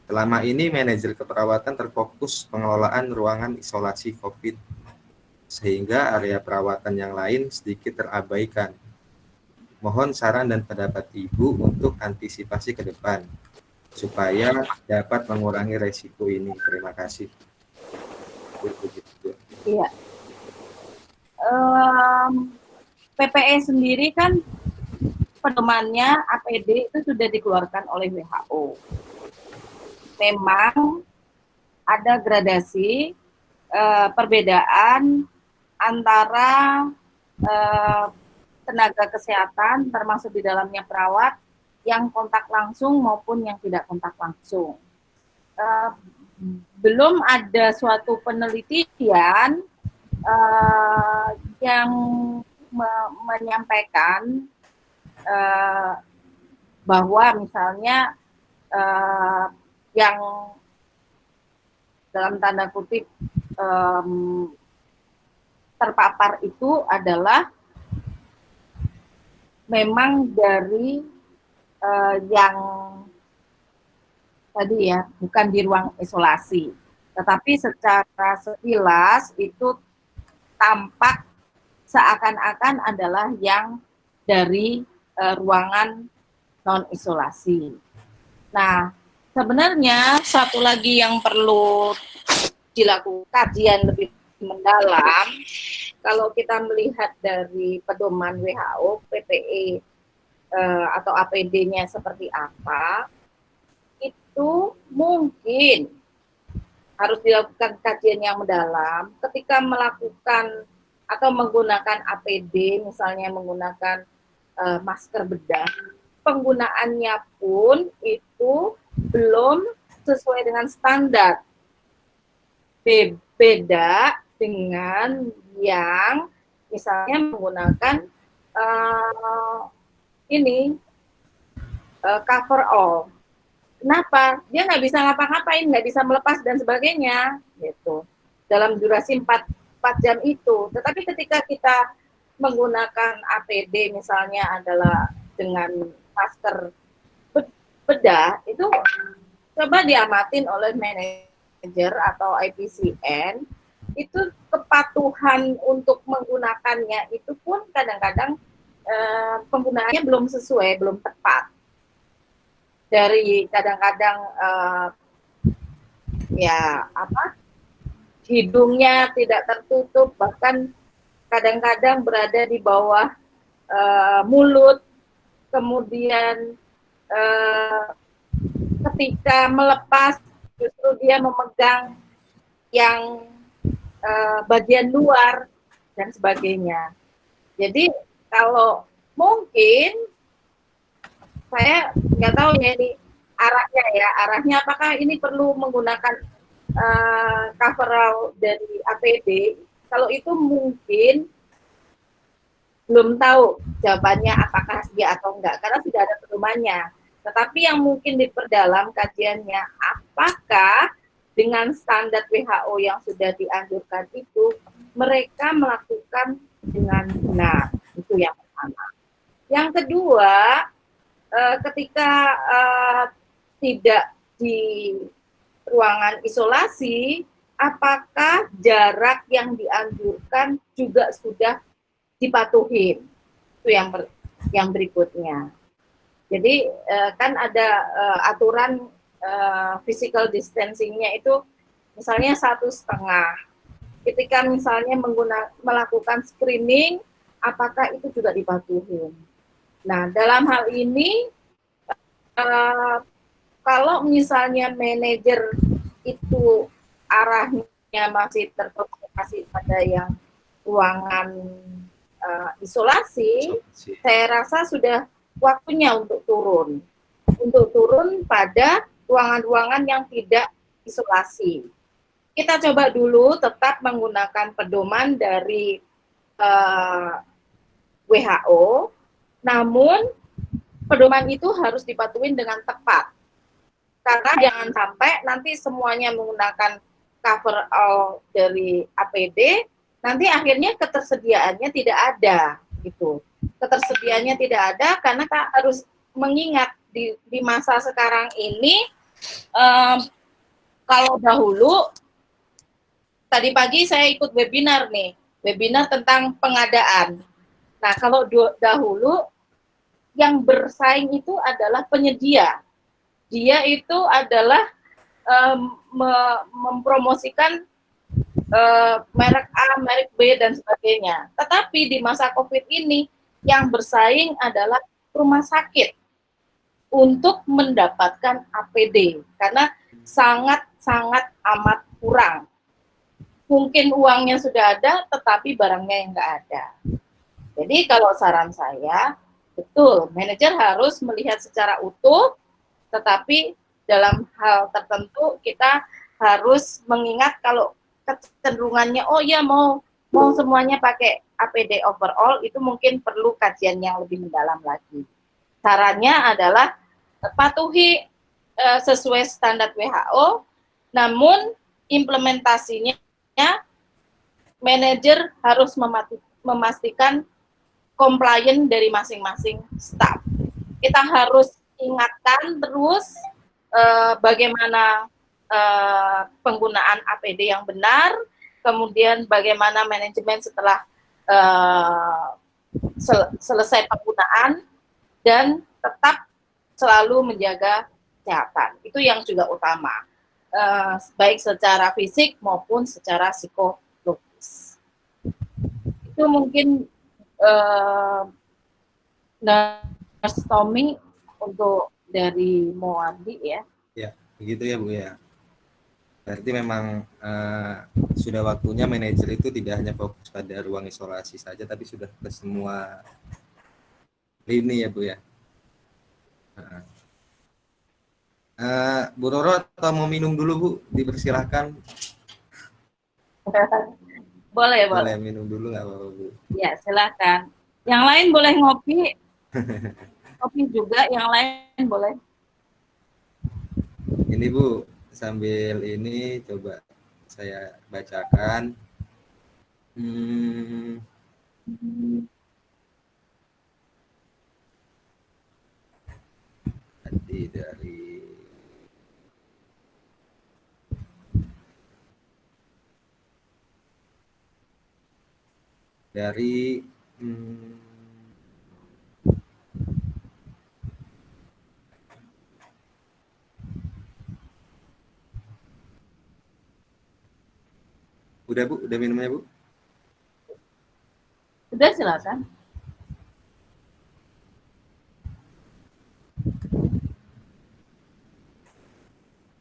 Selama ini manajer keperawatan terfokus pengelolaan ruangan isolasi COVID, sehingga area perawatan yang lain sedikit terabaikan. Mohon saran dan pendapat Ibu untuk antisipasi ke depan, supaya dapat mengurangi resiko ini. Terima kasih. Iya. PPE sendiri kan pedomannya APD itu sudah dikeluarkan oleh WHO. Memang ada gradasi perbedaan antara tenaga kesehatan, termasuk di dalamnya perawat, yang kontak langsung maupun yang tidak kontak langsung. Belum ada suatu penelitian yang menyampaikan bahwa misalnya yang dalam tanda kutip terpapar itu adalah memang dari yang tadi ya, bukan di ruang isolasi, tetapi secara sekilas itu tampak seakan-akan adalah yang dari ruangan non isolasi. Nah, sebenarnya satu lagi yang perlu dilakukan kajian lebih mendalam, kalau kita melihat dari pedoman WHO, PPE atau APD-nya seperti apa, itu mungkin harus dilakukan kajian yang mendalam ketika melakukan atau menggunakan APD, misalnya menggunakan masker bedah, penggunaannya pun itu belum sesuai dengan standar. Beda dengan yang misalnya menggunakan cover all. Kenapa? Dia nggak bisa ngapa-ngapain, nggak bisa melepas dan sebagainya, gitu. Dalam durasi 4 jam itu. Tetapi ketika kita menggunakan APD misalnya adalah dengan masker bedah, itu coba diamatin oleh manajer atau IPCN, itu kepatuhan untuk menggunakannya itu pun kadang-kadang penggunaannya belum sesuai, belum tepat. Dari kadang-kadang hidungnya tidak tertutup, bahkan kadang-kadang berada di bawah mulut, kemudian ketika melepas justru dia memegang yang bagian luar dan sebagainya. Jadi kalau mungkin saya nggak tahu ya ini arahnya apakah ini perlu menggunakan coverall dari APD. Kalau itu mungkin belum tahu jawabannya apakah iya atau enggak, karena sudah ada pedomannya. Tetapi yang mungkin diperdalam kajiannya, apakah dengan standar WHO yang sudah dianjurkan itu mereka melakukan dengan benar. Itu yang pertama. Yang kedua, ketika tidak di ruangan isolasi, apakah jarak yang dianjurkan juga sudah dipatuhi? Itu yang berikutnya. Jadi kan ada aturan physical distancing-nya itu misalnya 1,5. Ketika misalnya melakukan screening, apakah itu juga dipatuhi? Nah, dalam hal ini, kalau misalnya manajer itu arahnya masih terkonsentrasi pada yang ruangan isolasi, saya rasa sudah waktunya untuk turun pada ruangan-ruangan yang tidak isolasi. Kita coba dulu tetap menggunakan pedoman dari WHO, namun pedoman itu harus dipatuhi dengan tepat. Karena jangan sampai nanti semuanya menggunakan cover all dari APD, nanti akhirnya ketersediaannya tidak ada, gitu. Ketersediaannya tidak ada karena kita harus mengingat di masa sekarang ini, kalau dahulu tadi pagi saya ikut webinar nih, webinar tentang pengadaan. Nah, kalau dahulu yang bersaing itu adalah penyedia. Dia itu adalah mempromosikan merek A, merek B, dan sebagainya. Tetapi di masa COVID ini, yang bersaing adalah rumah sakit untuk mendapatkan APD, karena sangat-sangat amat kurang. Mungkin uangnya sudah ada, tetapi barangnya yang nggak ada. Jadi kalau saran saya, betul, manajer harus melihat secara utuh, tetapi dalam hal tertentu kita harus mengingat kalau kecenderungannya, oh ya mau semuanya pakai APD overall, itu mungkin perlu kajian yang lebih mendalam lagi. Caranya adalah patuhi sesuai standar WHO, namun implementasinya manajer harus memastikan compliant dari masing-masing staff. Kita harus ingatkan terus bagaimana penggunaan APD yang benar, kemudian bagaimana manajemen setelah selesai penggunaan, dan tetap selalu menjaga kesehatan. Itu yang juga utama, baik secara fisik maupun secara psikologis. Itu mungkin Nurse Tommy untuk dari Moadi ya. Ya, begitu ya Bu ya. Berarti memang sudah waktunya manajer itu tidak hanya fokus pada ruang isolasi saja, tapi sudah ke semua lini ya Bu ya. Bu Roro atau mau minum dulu Bu? Dipersilahkan. Boleh. Boleh minum dulu nggak apa-apa Bu? Ya, silakan. Yang lain boleh ngopi. Kopi juga, yang lain boleh. Ini Bu, sambil ini coba saya bacakan. Tadi dari udah Bu, udah minumnya Bu? Sudah, silakan.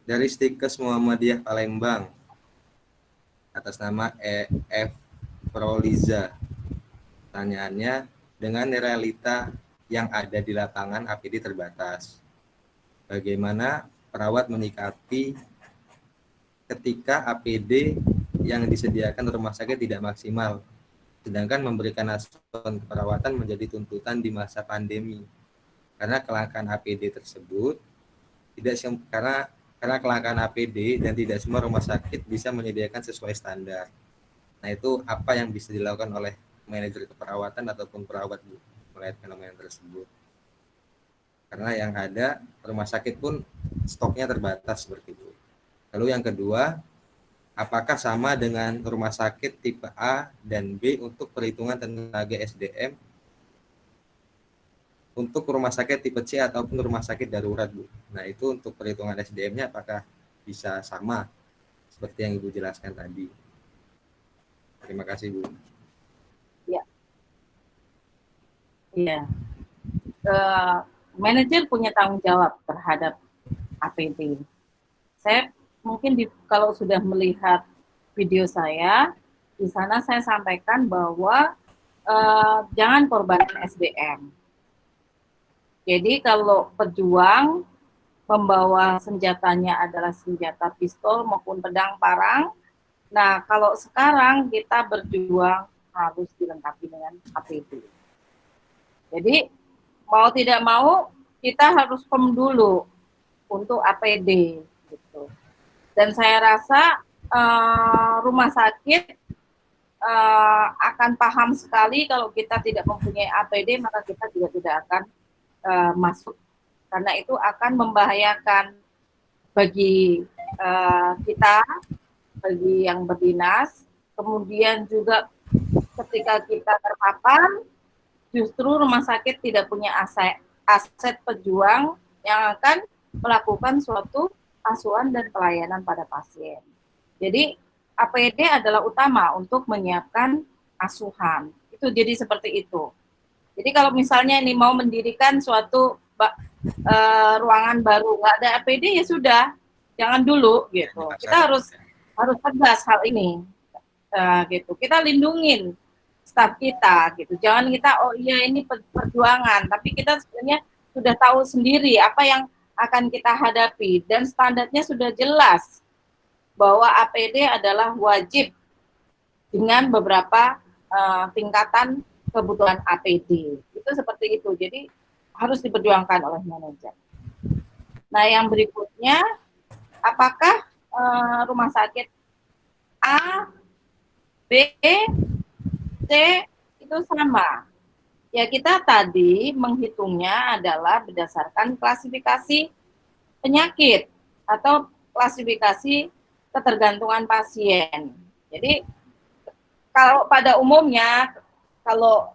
Dari Stikes Muhammadiyah Palembang, atas nama EF Proliza. Pertanyaannya, dengan realita yang ada di lapangan APD terbatas, bagaimana perawat menyikapi ketika APD yang disediakan rumah sakit tidak maksimal, sedangkan memberikan asuhan keperawatan menjadi tuntutan di masa pandemi, karena kelangkaan APD tersebut karena kelangkaan APD dan tidak semua rumah sakit bisa menyediakan sesuai standar. Nah, itu apa yang bisa dilakukan oleh manajer keperawatan ataupun perawat Bu melihat fenomena tersebut? Karena yang ada rumah sakit pun stoknya terbatas seperti itu. Lalu yang kedua, apakah sama dengan rumah sakit tipe A dan B untuk perhitungan tenaga SDM untuk rumah sakit tipe C ataupun rumah sakit darurat Bu? Nah, itu untuk perhitungan SDM-nya apakah bisa sama seperti yang Ibu jelaskan tadi? Terima kasih Bu. Iya. Manajer punya tanggung jawab terhadap APD. Saya mungkin kalau sudah melihat video saya, di sana saya sampaikan bahwa jangan korbankan SDM. Jadi kalau pejuang membawa senjatanya adalah senjata pistol maupun pedang parang, nah kalau sekarang kita berjuang harus dilengkapi dengan APD. Jadi mau tidak mau kita harus pem dulu untuk APD gitu. Dan saya rasa rumah sakit akan paham sekali kalau kita tidak mempunyai APD, maka kita juga tidak akan masuk karena itu akan membahayakan bagi kita, bagi yang berdinas. Kemudian juga ketika kita terpapar, justru rumah sakit tidak punya aset pejuang yang akan melakukan suatu asuhan dan pelayanan pada pasien. Jadi APD adalah utama untuk menyiapkan asuhan. Itu jadi seperti itu. Jadi kalau misalnya ini mau mendirikan suatu ruangan baru, nggak ada APD ya sudah, jangan dulu gitu. Kita harus tegas hal ini, gitu. Kita lindungin staf kita gitu. Jangan kita oh iya ini perjuangan, tapi kita sebenarnya sudah tahu sendiri apa yang akan kita hadapi dan standarnya sudah jelas bahwa APD adalah wajib dengan beberapa tingkatan kebutuhan APD. Itu seperti itu. Jadi harus diperjuangkan oleh manajer. Nah, yang berikutnya, apakah rumah sakit A, B, C itu sama? Ya, kita tadi menghitungnya adalah berdasarkan klasifikasi penyakit atau klasifikasi ketergantungan pasien. Jadi kalau pada umumnya, kalau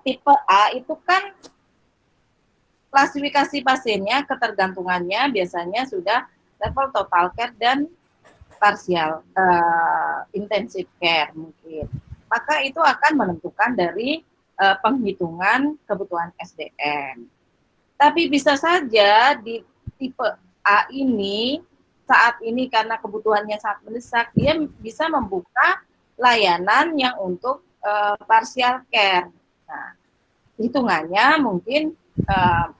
tipe A itu kan klasifikasi pasiennya, ketergantungannya biasanya sudah level total care dan partial intensive care mungkin. Maka itu akan menentukan dari penghitungan kebutuhan SDM. Tapi bisa saja di tipe A ini saat ini karena kebutuhannya sangat mendesak, dia bisa membuka layanan yang untuk partial care. Nah, hitungannya mungkin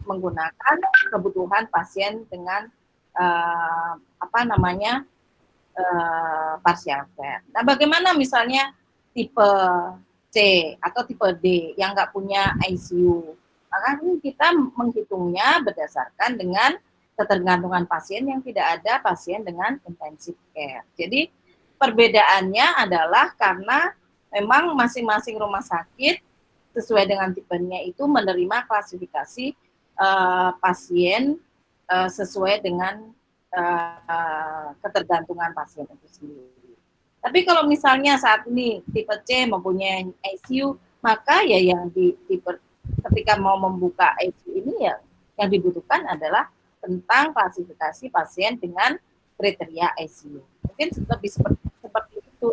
menggunakan kebutuhan pasien dengan partial care. Nah, bagaimana misalnya tipe C atau tipe D yang nggak punya ICU? Maka kita menghitungnya berdasarkan dengan ketergantungan pasien yang tidak ada pasien dengan intensive care. Jadi perbedaannya adalah karena memang masing-masing rumah sakit sesuai dengan tipenya itu menerima klasifikasi pasien sesuai dengan ketergantungan pasien itu sendiri. Tapi kalau misalnya saat ini tipe C mempunyai ICU, maka ya yang ketika mau membuka ICU ini ya yang dibutuhkan adalah tentang klasifikasi pasien dengan kriteria ICU. Mungkin lebih seperti itu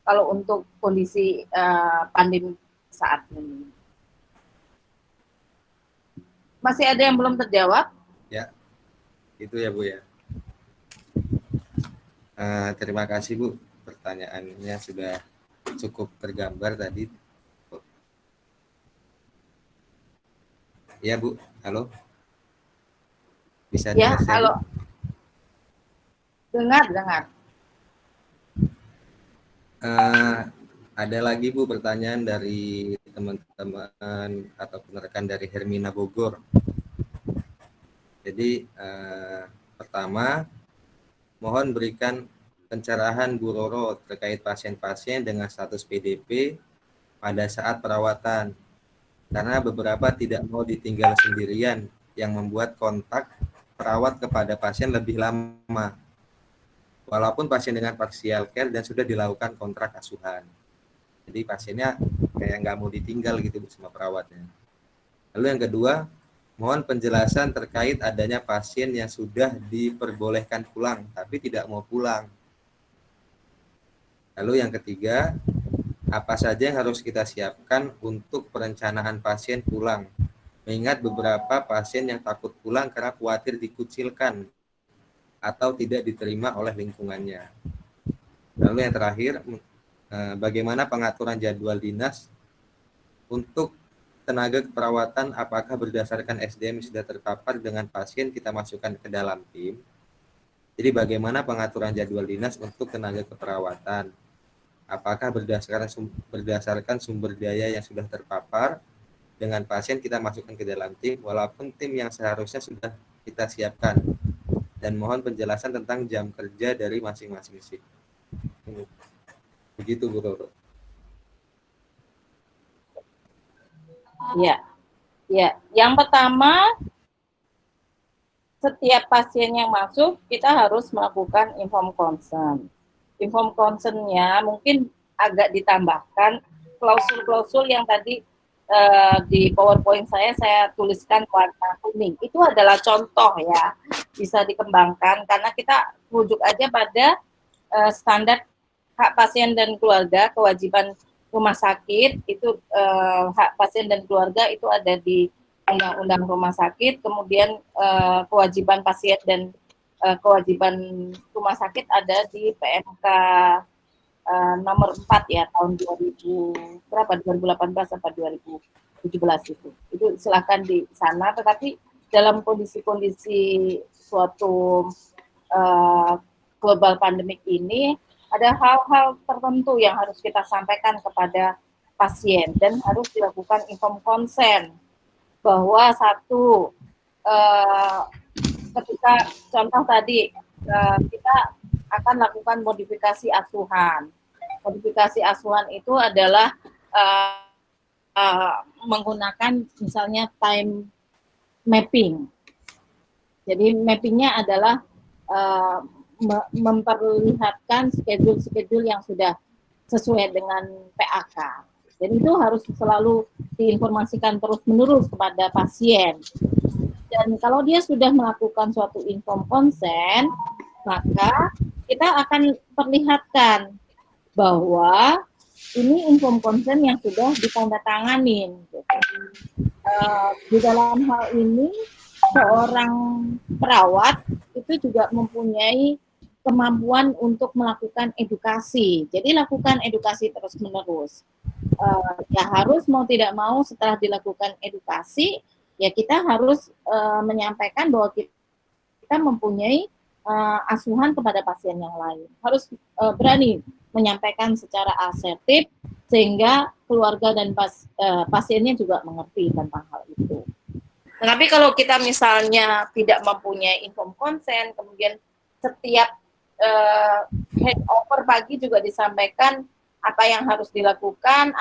kalau untuk kondisi pandemi saat ini. Masih ada yang belum terjawab? Ya, itu ya Bu ya. Terima kasih Bu, pertanyaannya sudah cukup tergambar tadi. Ya Bu, halo. Bisa ya, dengar saya? Halo. Dengar. Ada lagi Bu pertanyaan dari teman-teman ataupun rekan dari Hermina Bogor. Jadi pertama, mohon berikan pencerahan Bu Roro terkait pasien-pasien dengan status PDP pada saat perawatan. Karena beberapa tidak mau ditinggal sendirian yang membuat kontak perawat kepada pasien lebih lama. Walaupun pasien dengan partial care dan sudah dilakukan kontrak asuhan. Jadi pasiennya kayak nggak mau ditinggal gitu sama perawatnya. Lalu yang kedua, mohon penjelasan terkait adanya pasien yang sudah diperbolehkan pulang tapi tidak mau pulang. Lalu yang ketiga, apa saja yang harus kita siapkan untuk perencanaan pasien pulang? Mengingat beberapa pasien yang takut pulang karena khawatir dikucilkan atau tidak diterima oleh lingkungannya. Lalu yang terakhir, bagaimana pengaturan jadwal dinas untuk tenaga keperawatan, apakah berdasarkan SDM sudah terpapar dengan pasien kita masukkan ke dalam tim? Jadi bagaimana pengaturan jadwal dinas untuk tenaga keperawatan? Apakah berdasarkan sumber daya yang sudah terpapar dengan pasien kita masukkan ke dalam tim, walaupun tim yang seharusnya sudah kita siapkan? Dan mohon penjelasan tentang jam kerja dari masing-masing shift. Begitu Bu Roro. Ya. Yang pertama setiap pasien yang masuk kita harus melakukan informed consent. Informed consent-nya mungkin agak ditambahkan klausul-klausul yang tadi di PowerPoint saya tuliskan warna kuning. Itu adalah contoh ya, bisa dikembangkan karena kita rujuk aja pada standar hak pasien dan keluarga, kewajiban rumah sakit itu hak pasien dan keluarga itu ada di Undang-Undang Rumah Sakit, kemudian kewajiban pasien dan kewajiban rumah sakit ada di PMK nomor 4 ya tahun 2000 berapa 2018 sampai 2017 itu. Itu silakan di sana, tetapi dalam kondisi-kondisi suatu global pandemik ini ada hal-hal tertentu yang harus kita sampaikan kepada pasien dan harus dilakukan informed consent bahwa satu ketika contoh tadi kita akan lakukan modifikasi asuhan. Modifikasi asuhan itu adalah menggunakan misalnya time mapping. Jadi mappingnya adalah memperlihatkan schedule yang sudah sesuai dengan PAK. Jadi itu harus selalu diinformasikan terus-menerus kepada pasien. Dan kalau dia sudah melakukan suatu informed consent, maka kita akan perlihatkan bahwa ini informed consent yang sudah ditandatanganin. Di dalam hal ini, seorang perawat itu juga mempunyai kemampuan untuk melakukan edukasi. Jadi lakukan edukasi terus-menerus. Ya harus mau tidak mau setelah dilakukan edukasi, ya kita harus menyampaikan bahwa kita mempunyai asuhan kepada pasien yang lain. Harus berani menyampaikan secara asertif sehingga keluarga dan pasiennya juga mengerti tentang hal itu. Tapi kalau kita misalnya tidak mempunyai informed consent, kemudian setiap handover pagi juga disampaikan apa yang harus dilakukan,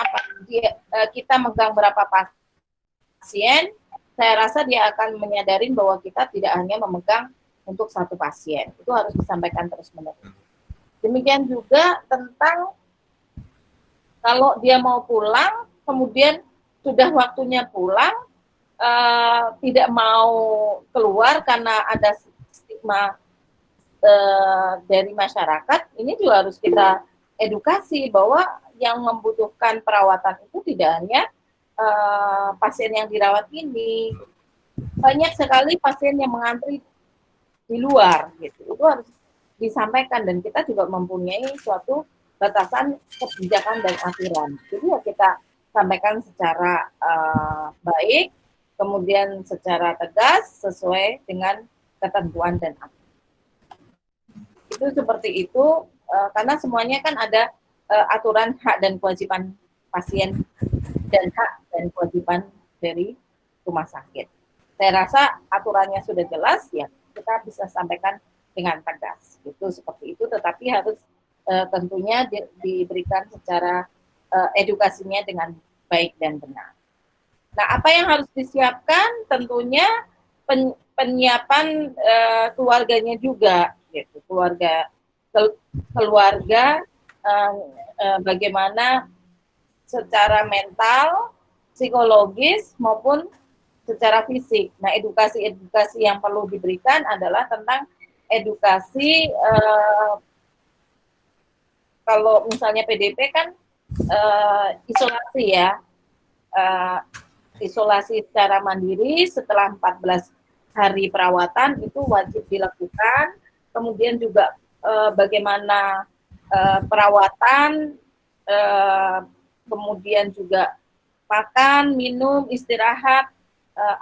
kita megang berapa pasien, saya rasa dia akan menyadari bahwa kita tidak hanya memegang untuk satu pasien. Itu harus disampaikan terus-menerus. Demikian juga tentang kalau dia mau pulang, kemudian sudah waktunya pulang, tidak mau keluar karena ada stigma dari masyarakat, ini juga harus kita edukasi bahwa yang membutuhkan perawatan itu tidak hanya pasien yang dirawat ini, banyak sekali pasien yang mengantri di luar, gitu. Itu harus disampaikan dan kita juga mempunyai suatu batasan kebijakan dan aturan. Jadi ya kita sampaikan secara baik, kemudian secara tegas sesuai dengan ketentuan dan aturan. Itu seperti itu karena semuanya kan ada aturan hak dan kewajiban pasien dan hak dan kewajiban dari rumah sakit. Saya rasa aturannya sudah jelas, ya kita bisa sampaikan dengan tegas. Itu seperti itu, tetapi harus tentunya diberikan secara edukasinya dengan baik dan benar. Nah, apa yang harus disiapkan? Tentunya penyiapan keluarganya juga, gitu. Keluarga bagaimana secara mental, psikologis maupun secara fisik. Nah, edukasi yang perlu diberikan adalah tentang edukasi kalau misalnya PDP kan isolasi ya. Isolasi secara mandiri setelah 14 hari perawatan itu wajib dilakukan. Kemudian juga bagaimana perawatan, kemudian juga makan, minum, istirahat,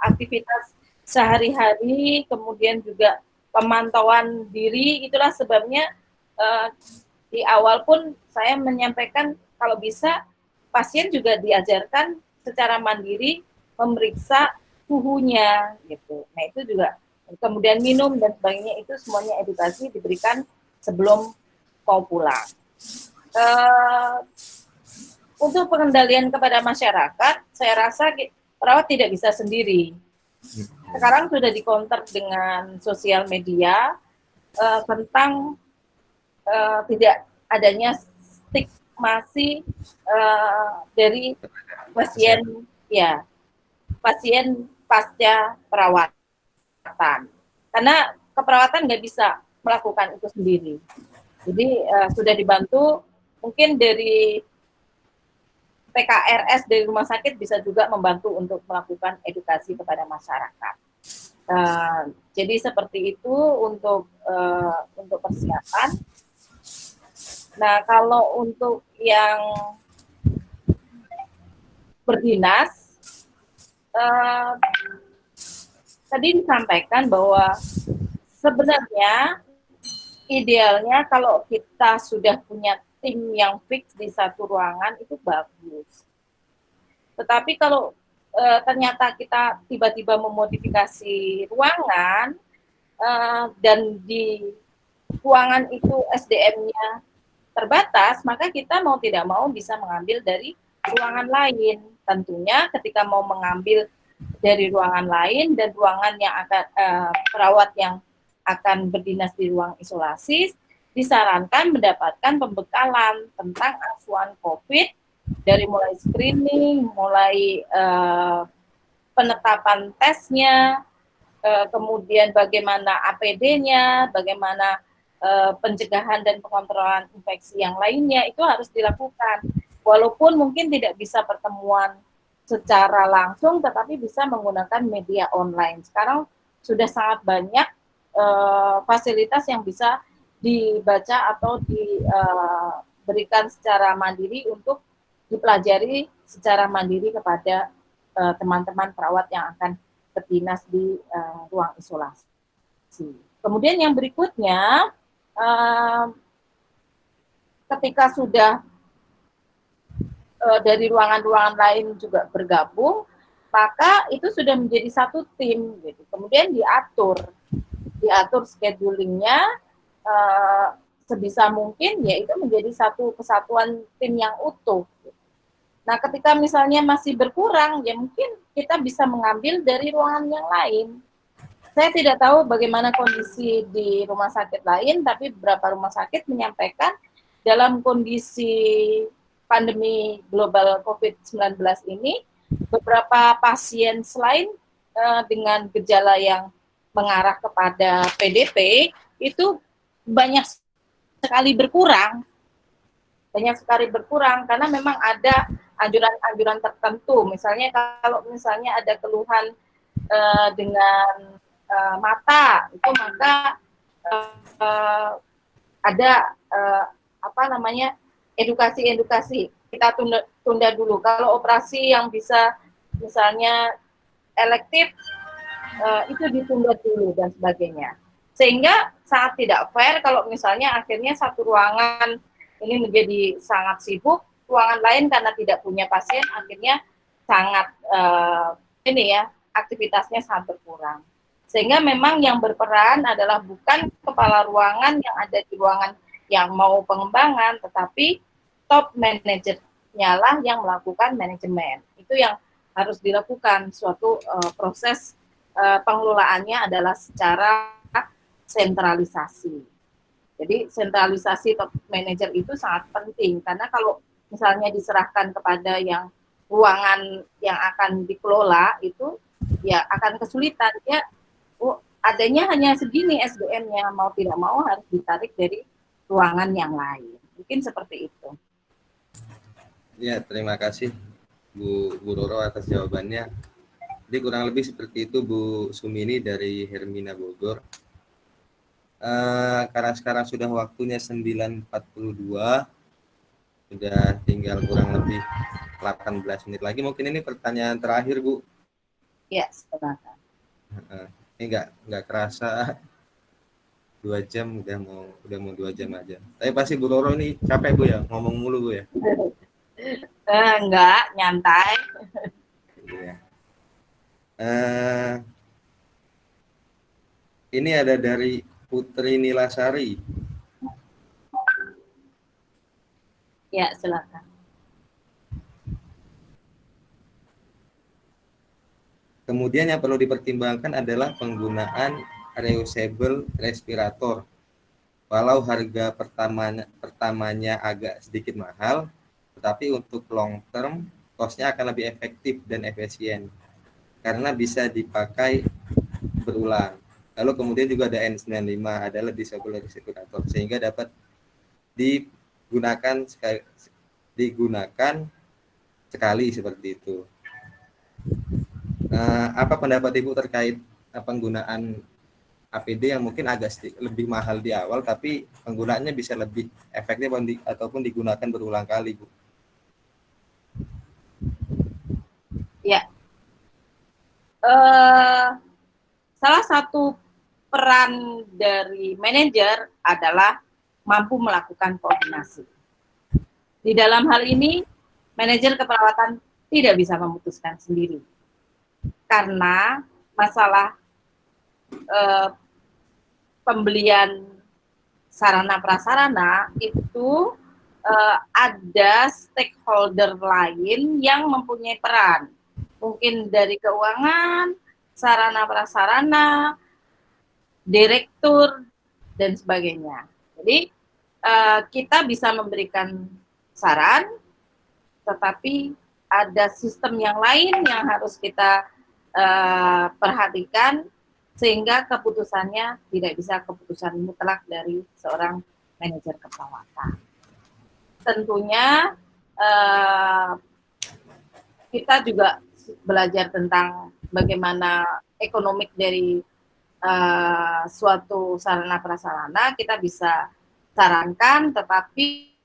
aktivitas sehari-hari, kemudian juga pemantauan diri. Itulah sebabnya di awal pun saya menyampaikan kalau bisa pasien juga diajarkan secara mandiri memeriksa suhunya gitu. Nah, itu juga kemudian minum dan sebagainya, itu semuanya edukasi diberikan sebelum mau pulang. Untuk pengendalian kepada masyarakat, saya rasa perawat tidak bisa sendiri. sekarang sudah dikonter dengan sosial media tentang tidak adanya stigmasi dari pasien, Kesehatan. ya, pasien pasca perawatan, karena keperawatan nggak bisa melakukan itu sendiri. Jadi sudah dibantu mungkin dari PKRS dari rumah sakit bisa juga membantu untuk melakukan edukasi kepada masyarakat. Jadi seperti itu untuk persiapan. Nah, kalau untuk yang berdinas, uh, tadi disampaikan bahwa sebenarnya idealnya kalau kita sudah punya tim yang fix di satu ruangan itu bagus. Tetapi kalau ternyata kita tiba-tiba memodifikasi ruangan dan di ruangan itu SDM-nya terbatas, maka kita mau tidak mau bisa mengambil dari ruangan lain. Tentunya ketika mau mengambil dari ruangan lain dan ruangan yang akan perawat yang akan berdinas di ruang isolasi disarankan mendapatkan pembekalan tentang asuhan COVID dari mulai screening, mulai penetapan tesnya, kemudian bagaimana APD-nya, bagaimana pencegahan dan pengontrolan infeksi yang lainnya itu harus dilakukan. Walaupun mungkin tidak bisa pertemuan secara langsung, tetapi bisa menggunakan media online. Sekarang sudah sangat banyak fasilitas yang bisa dibaca atau diberikan secara mandiri untuk dipelajari secara mandiri kepada teman-teman perawat yang akan berdinas di ruang isolasi. Kemudian yang berikutnya, ketika sudah dari ruangan-ruangan lain juga bergabung, maka itu sudah menjadi satu tim. Gitu. Kemudian diatur schedulingnya sebisa mungkin, yaitu menjadi satu kesatuan tim yang utuh. Nah, ketika misalnya masih berkurang, ya mungkin kita bisa mengambil dari ruangan yang lain. Saya tidak tahu bagaimana kondisi di rumah sakit lain, tapi beberapa rumah sakit menyampaikan dalam kondisi pandemi global COVID-19 ini, beberapa pasien selain dengan gejala yang mengarah kepada PDP, itu banyak sekali berkurang. Banyak sekali berkurang, karena memang ada anjuran-anjuran tertentu. Misalnya kalau misalnya ada keluhan dengan mata, itu maka ada apa namanya edukasi kita tunda dulu. Kalau operasi yang bisa misalnya elektif itu ditunda dulu dan sebagainya. Sehingga sangat tidak fair kalau misalnya akhirnya satu ruangan ini menjadi sangat sibuk, ruangan lain karena tidak punya pasien akhirnya sangat ini ya aktivitasnya sangat berkurang. Sehingga memang yang berperan adalah bukan kepala ruangan yang ada di ruangan yang mau pengembangan, tetapi top manajernya lah yang melakukan manajemen. Itu yang harus dilakukan, suatu proses pengelolaannya adalah secara sentralisasi. Jadi sentralisasi top manajer itu sangat penting, karena kalau misalnya diserahkan kepada yang ruangan yang akan dikelola itu ya akan kesulitan. Ya, adanya hanya segini SDM-nya, mau tidak mau harus ditarik dari ruangan yang lain. Mungkin seperti itu. Ya, terima kasih Bu Roro atas jawabannya. Jadi kurang lebih seperti itu Bu Sumini dari Hermina Bogor. Karena sekarang sudah waktunya 9.42, sudah tinggal kurang lebih 18 menit lagi. Mungkin ini pertanyaan terakhir Bu. Ya, silakan. Ini nggak kerasa 2 jam, udah mau 2 jam aja. Tapi pasti Bu Roro ini capek Bu ya, ngomong mulu Bu ya. Enggak, nyantai. Iya. Ini ada dari Putri Nilasari. Ya, silakan. Kemudian yang perlu dipertimbangkan adalah penggunaan reusable respirator. Walau harga pertamanya agak sedikit mahal, tetapi untuk long term cost-nya akan lebih efektif dan efisien karena bisa dipakai berulang. Lalu kemudian juga ada N95 adalah disable respirator sehingga dapat digunakan sekali seperti itu. Apa pendapat Ibu terkait penggunaan APD yang mungkin agak lebih mahal di awal, tapi penggunaannya bisa lebih efektif ataupun digunakan berulang kali, Bu? Ya, salah satu peran dari manajer adalah mampu melakukan koordinasi. Di dalam hal ini, manajer keperawatan tidak bisa memutuskan sendiri, karena masalah pembelian sarana prasarana itu ada stakeholder lain yang mempunyai peran, mungkin dari keuangan, sarana prasarana, direktur, dan sebagainya. Jadi kita bisa memberikan saran, tetapi ada sistem yang lain yang harus kita perhatikan sehingga keputusannya tidak bisa keputusan mutlak dari seorang manajer keperawatan. Tentunya kita juga belajar tentang bagaimana ekonomik dari suatu sarana prasarana, kita bisa sarankan, tetapi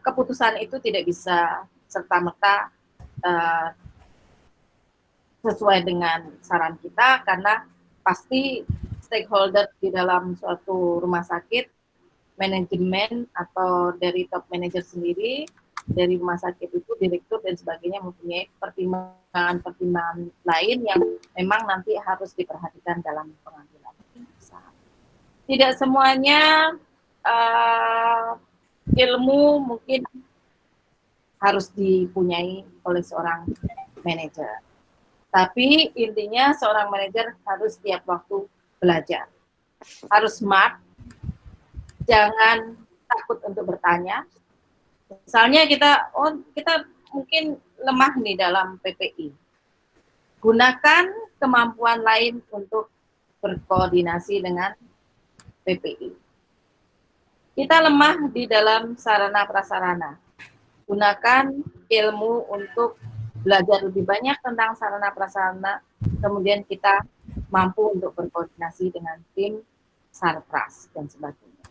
keputusan itu tidak bisa serta-merta sesuai dengan saran kita, karena pasti stakeholder di dalam suatu rumah sakit, manajemen atau dari top manager sendiri, dari rumah sakit itu, direktur dan sebagainya mempunyai pertimbangan-pertimbangan lain yang memang nanti harus diperhatikan dalam pengambilan keputusan. Tidak semuanya ilmu mungkin harus dipunyai oleh seorang manajer. Tapi intinya seorang manajer harus setiap waktu belajar. Harus smart, jangan takut untuk bertanya. Misalnya kita mungkin lemah nih dalam PPI. Gunakan kemampuan lain untuk berkoordinasi dengan PPI. Kita lemah di dalam sarana prasarana. Gunakan ilmu untuk belajar lebih banyak tentang sarana prasarana, kemudian kita mampu untuk berkoordinasi dengan tim Sarpras dan sebagainya.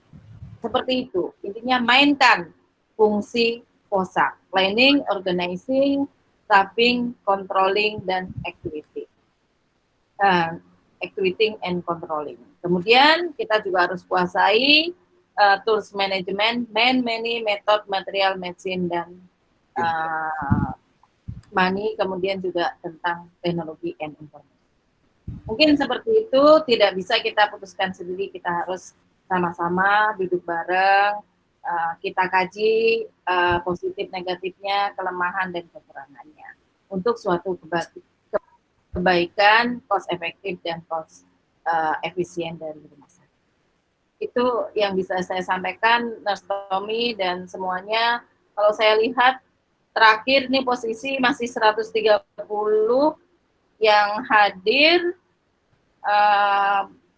Seperti itu, intinya mainkan fungsi POSAK, planning, organizing, staffing, controlling, dan activity. Activating and controlling. Kemudian kita juga harus kuasai tools management, many method, material, medicine, dan money, kemudian juga tentang teknologi and information. Mungkin seperti itu, tidak bisa kita putuskan sendiri, kita harus sama-sama duduk bareng, kita kaji positif negatifnya, kelemahan dan kekurangannya untuk suatu kebaikan, cost efektif dan cost efisien dari rumah sakit. Itu yang bisa saya sampaikan, Nurse Tommy dan semuanya. Kalau saya lihat terakhir nih posisi masih 130 yang hadir,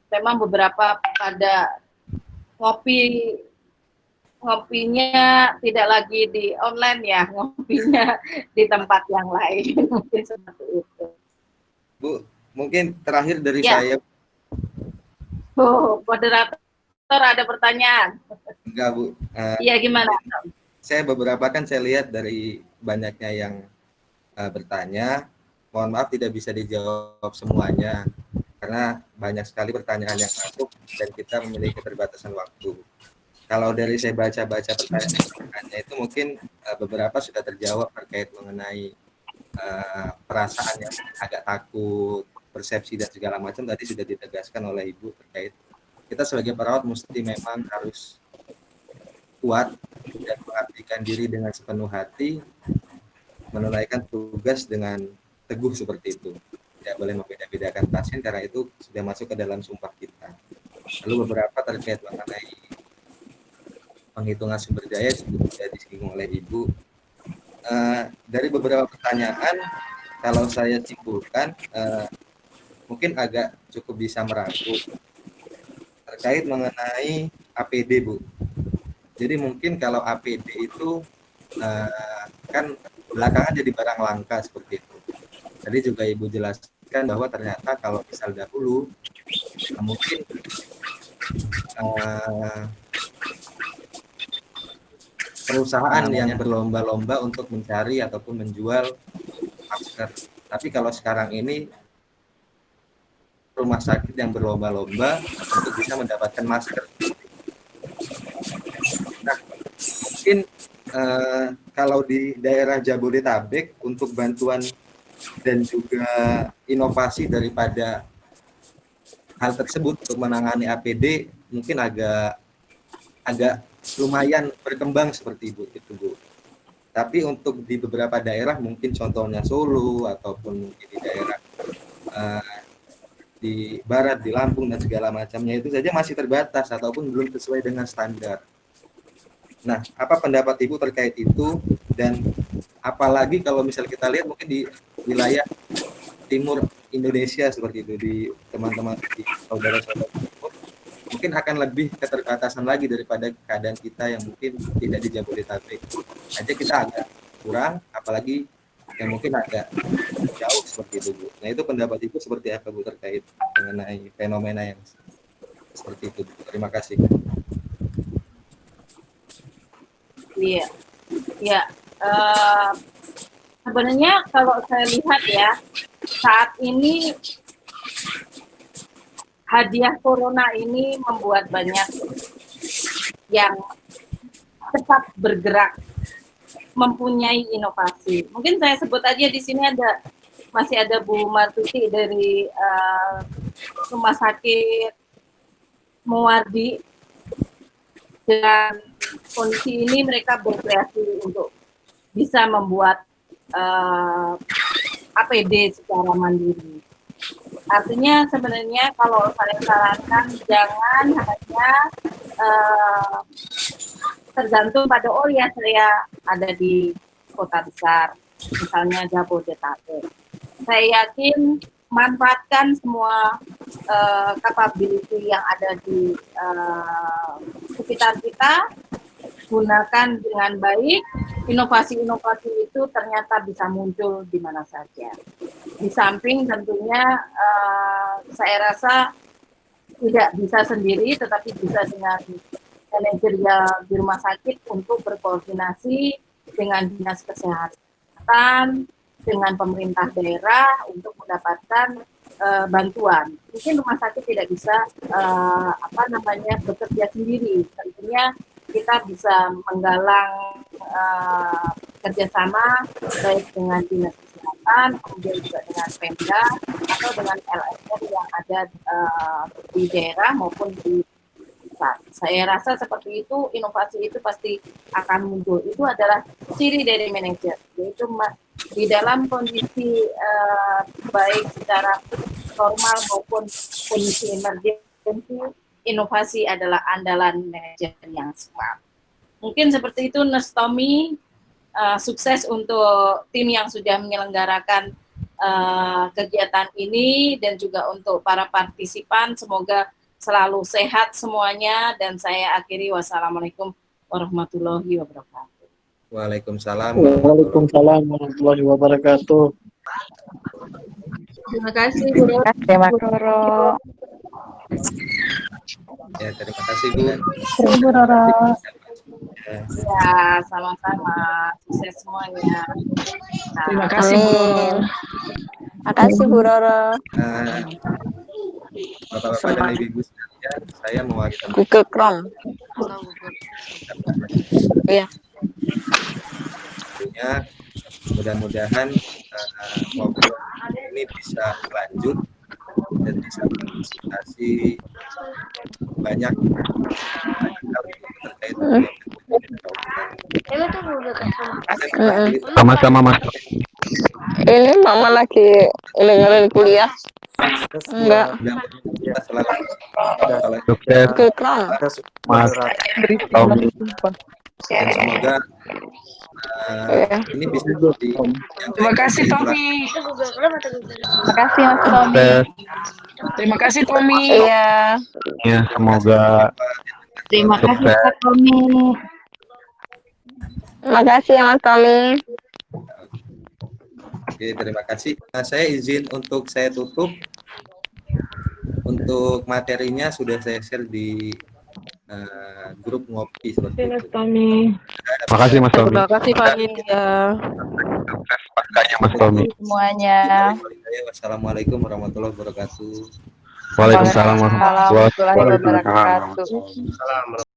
memang beberapa pada ngopinya tidak lagi di online ya, ngopinya di tempat yang lain. Mungkin seperti itu. Bu, mungkin terakhir dari Ya. saya. Moderator ada pertanyaan? Enggak, Bu. Iya, gimana? Saya beberapa kan saya lihat dari banyaknya yang bertanya, mohon maaf tidak bisa dijawab semuanya karena banyak sekali pertanyaan yang masuk dan kita memiliki keterbatasan waktu. Kalau dari saya baca-baca pertanyaannya itu mungkin beberapa sudah terjawab terkait mengenai perasaan yang agak takut, persepsi dan segala macam tadi sudah ditegaskan oleh Ibu terkait kita sebagai perawat mesti memang harus kuat dan mengabdikan diri dengan sepenuh hati, menunaikan tugas dengan teguh seperti itu. Tidak boleh membeda-bedakan pasien karena itu sudah masuk ke dalam sumpah kita. Lalu beberapa terkait mengenai penghitungan sumber daya sudah disinggung oleh Ibu. Dari beberapa pertanyaan, kalau saya simpulkan, mungkin agak cukup bisa merangkum terkait mengenai APD, Bu. Jadi mungkin kalau APD itu kan belakangan jadi barang langka seperti itu. Tadi juga Ibu jelaskan bahwa ternyata kalau misal dahulu mungkin perusahaan yang berlomba-lomba untuk mencari ataupun menjual masker. Tapi kalau sekarang ini rumah sakit yang berlomba-lomba untuk bisa mendapatkan masker. Nah, mungkin kalau di daerah Jabodetabek untuk bantuan dan juga inovasi daripada hal tersebut untuk menangani APD mungkin agak lumayan berkembang seperti itu, Bu. Tapi untuk di beberapa daerah mungkin contohnya Solo ataupun mungkin di daerah di barat, di Lampung dan segala macamnya itu saja masih terbatas ataupun belum sesuai dengan standar. Nah, apa pendapat Ibu terkait itu? Dan apalagi kalau misal kita lihat mungkin di wilayah timur Indonesia seperti itu, di teman-teman di saudara-saudara timur, mungkin akan lebih keterbatasan lagi daripada keadaan kita yang mungkin tidak di Jabodetabek. Aja kita agak kurang, apalagi yang mungkin agak jauh seperti itu, Bu. Nah, itu pendapat Ibu seperti apa, Bu, terkait mengenai fenomena yang seperti itu, Bu? Terima kasih. Iya, ya. Sebenarnya kalau saya lihat ya, saat ini hadiah corona ini membuat banyak yang cepat bergerak, mempunyai inovasi. Mungkin saya sebut aja di sini masih ada Bu Martuti dari Rumah Sakit Muwardi. Dengan kondisi ini mereka berkreasi untuk bisa membuat APD secara mandiri. Artinya sebenarnya kalau saya sarankan jangan hanya tergantung pada saya ada di kota besar, misalnya Jabodetabek. Saya yakin manfaatkan semua capability yang ada di sekitar kita, gunakan dengan baik. Inovasi-inovasi itu ternyata bisa muncul di mana saja. Di samping tentunya saya rasa tidak bisa sendiri, tetapi bisa dengan manajerial di rumah sakit untuk berkoordinasi dengan dinas kesehatan, dengan pemerintah daerah untuk mendapatkan bantuan. Mungkin rumah sakit tidak bisa bekerja sendiri. Tentunya kita bisa menggalang kerjasama baik dengan dinas kesehatan, kemudian juga dengan Pemda atau dengan LSM yang ada di daerah maupun di pusat. Saya rasa seperti itu, inovasi itu pasti akan muncul. Itu adalah ciri dari manajer, yaitu di dalam kondisi baik secara normal maupun kondisi emergensi, inovasi adalah andalan manajer yang smart. Mungkin seperti itu, Nurse Tommy. Sukses untuk tim yang sudah menyelenggarakan kegiatan ini dan juga untuk para partisipan. Semoga selalu sehat semuanya dan saya akhiri wassalamualaikum warahmatullahi wabarakatuh. Waalaikumsalam. Waalaikumsalam warahmatullahi wabarakatuh. Terima kasih, Bu. Terima kasih. Ya, terima kasih, Bu. Bu Roro. Ya, sama-sama. Sukses semuanya. Terima kasih, Bu Roro. Makasih Bu Roro. Bapak-bapak dan ibu-ibu sekalian, saya mewakili Google Chrome. Iya. tentunya mudah-mudahan ngobrol ini bisa lanjut dan bisa menginspirasi banyak hal terkait dengan Sama-sama, Mas. Ini mama lagi dengerin kuliah. Enggak. Kita selalu Sukses Kekran. Mas Tommy. dan semoga Iya. ini bisa di Terima kasih Tommy. Terima kasih Mas Tommy. Sukses. Terima kasih Tommy. Iya. Ya, semoga Terima kasih sukses. Kak Tommy. Makasih ya Mas Tommy. Oke, terima kasih. Saya izin untuk saya tutup. Untuk materinya sudah saya share di grup ngopi seperti itu. Tommy. Makasih Mas Tommy. Terima kasih panitia. Sukses paskanya Mas Tommy. Semuanya. Wassalamualaikum warahmatullahi wabarakatuh. Waalaikumsalam warahmatullahi Warahmatullahi wabarakatuh. wabarakatuh.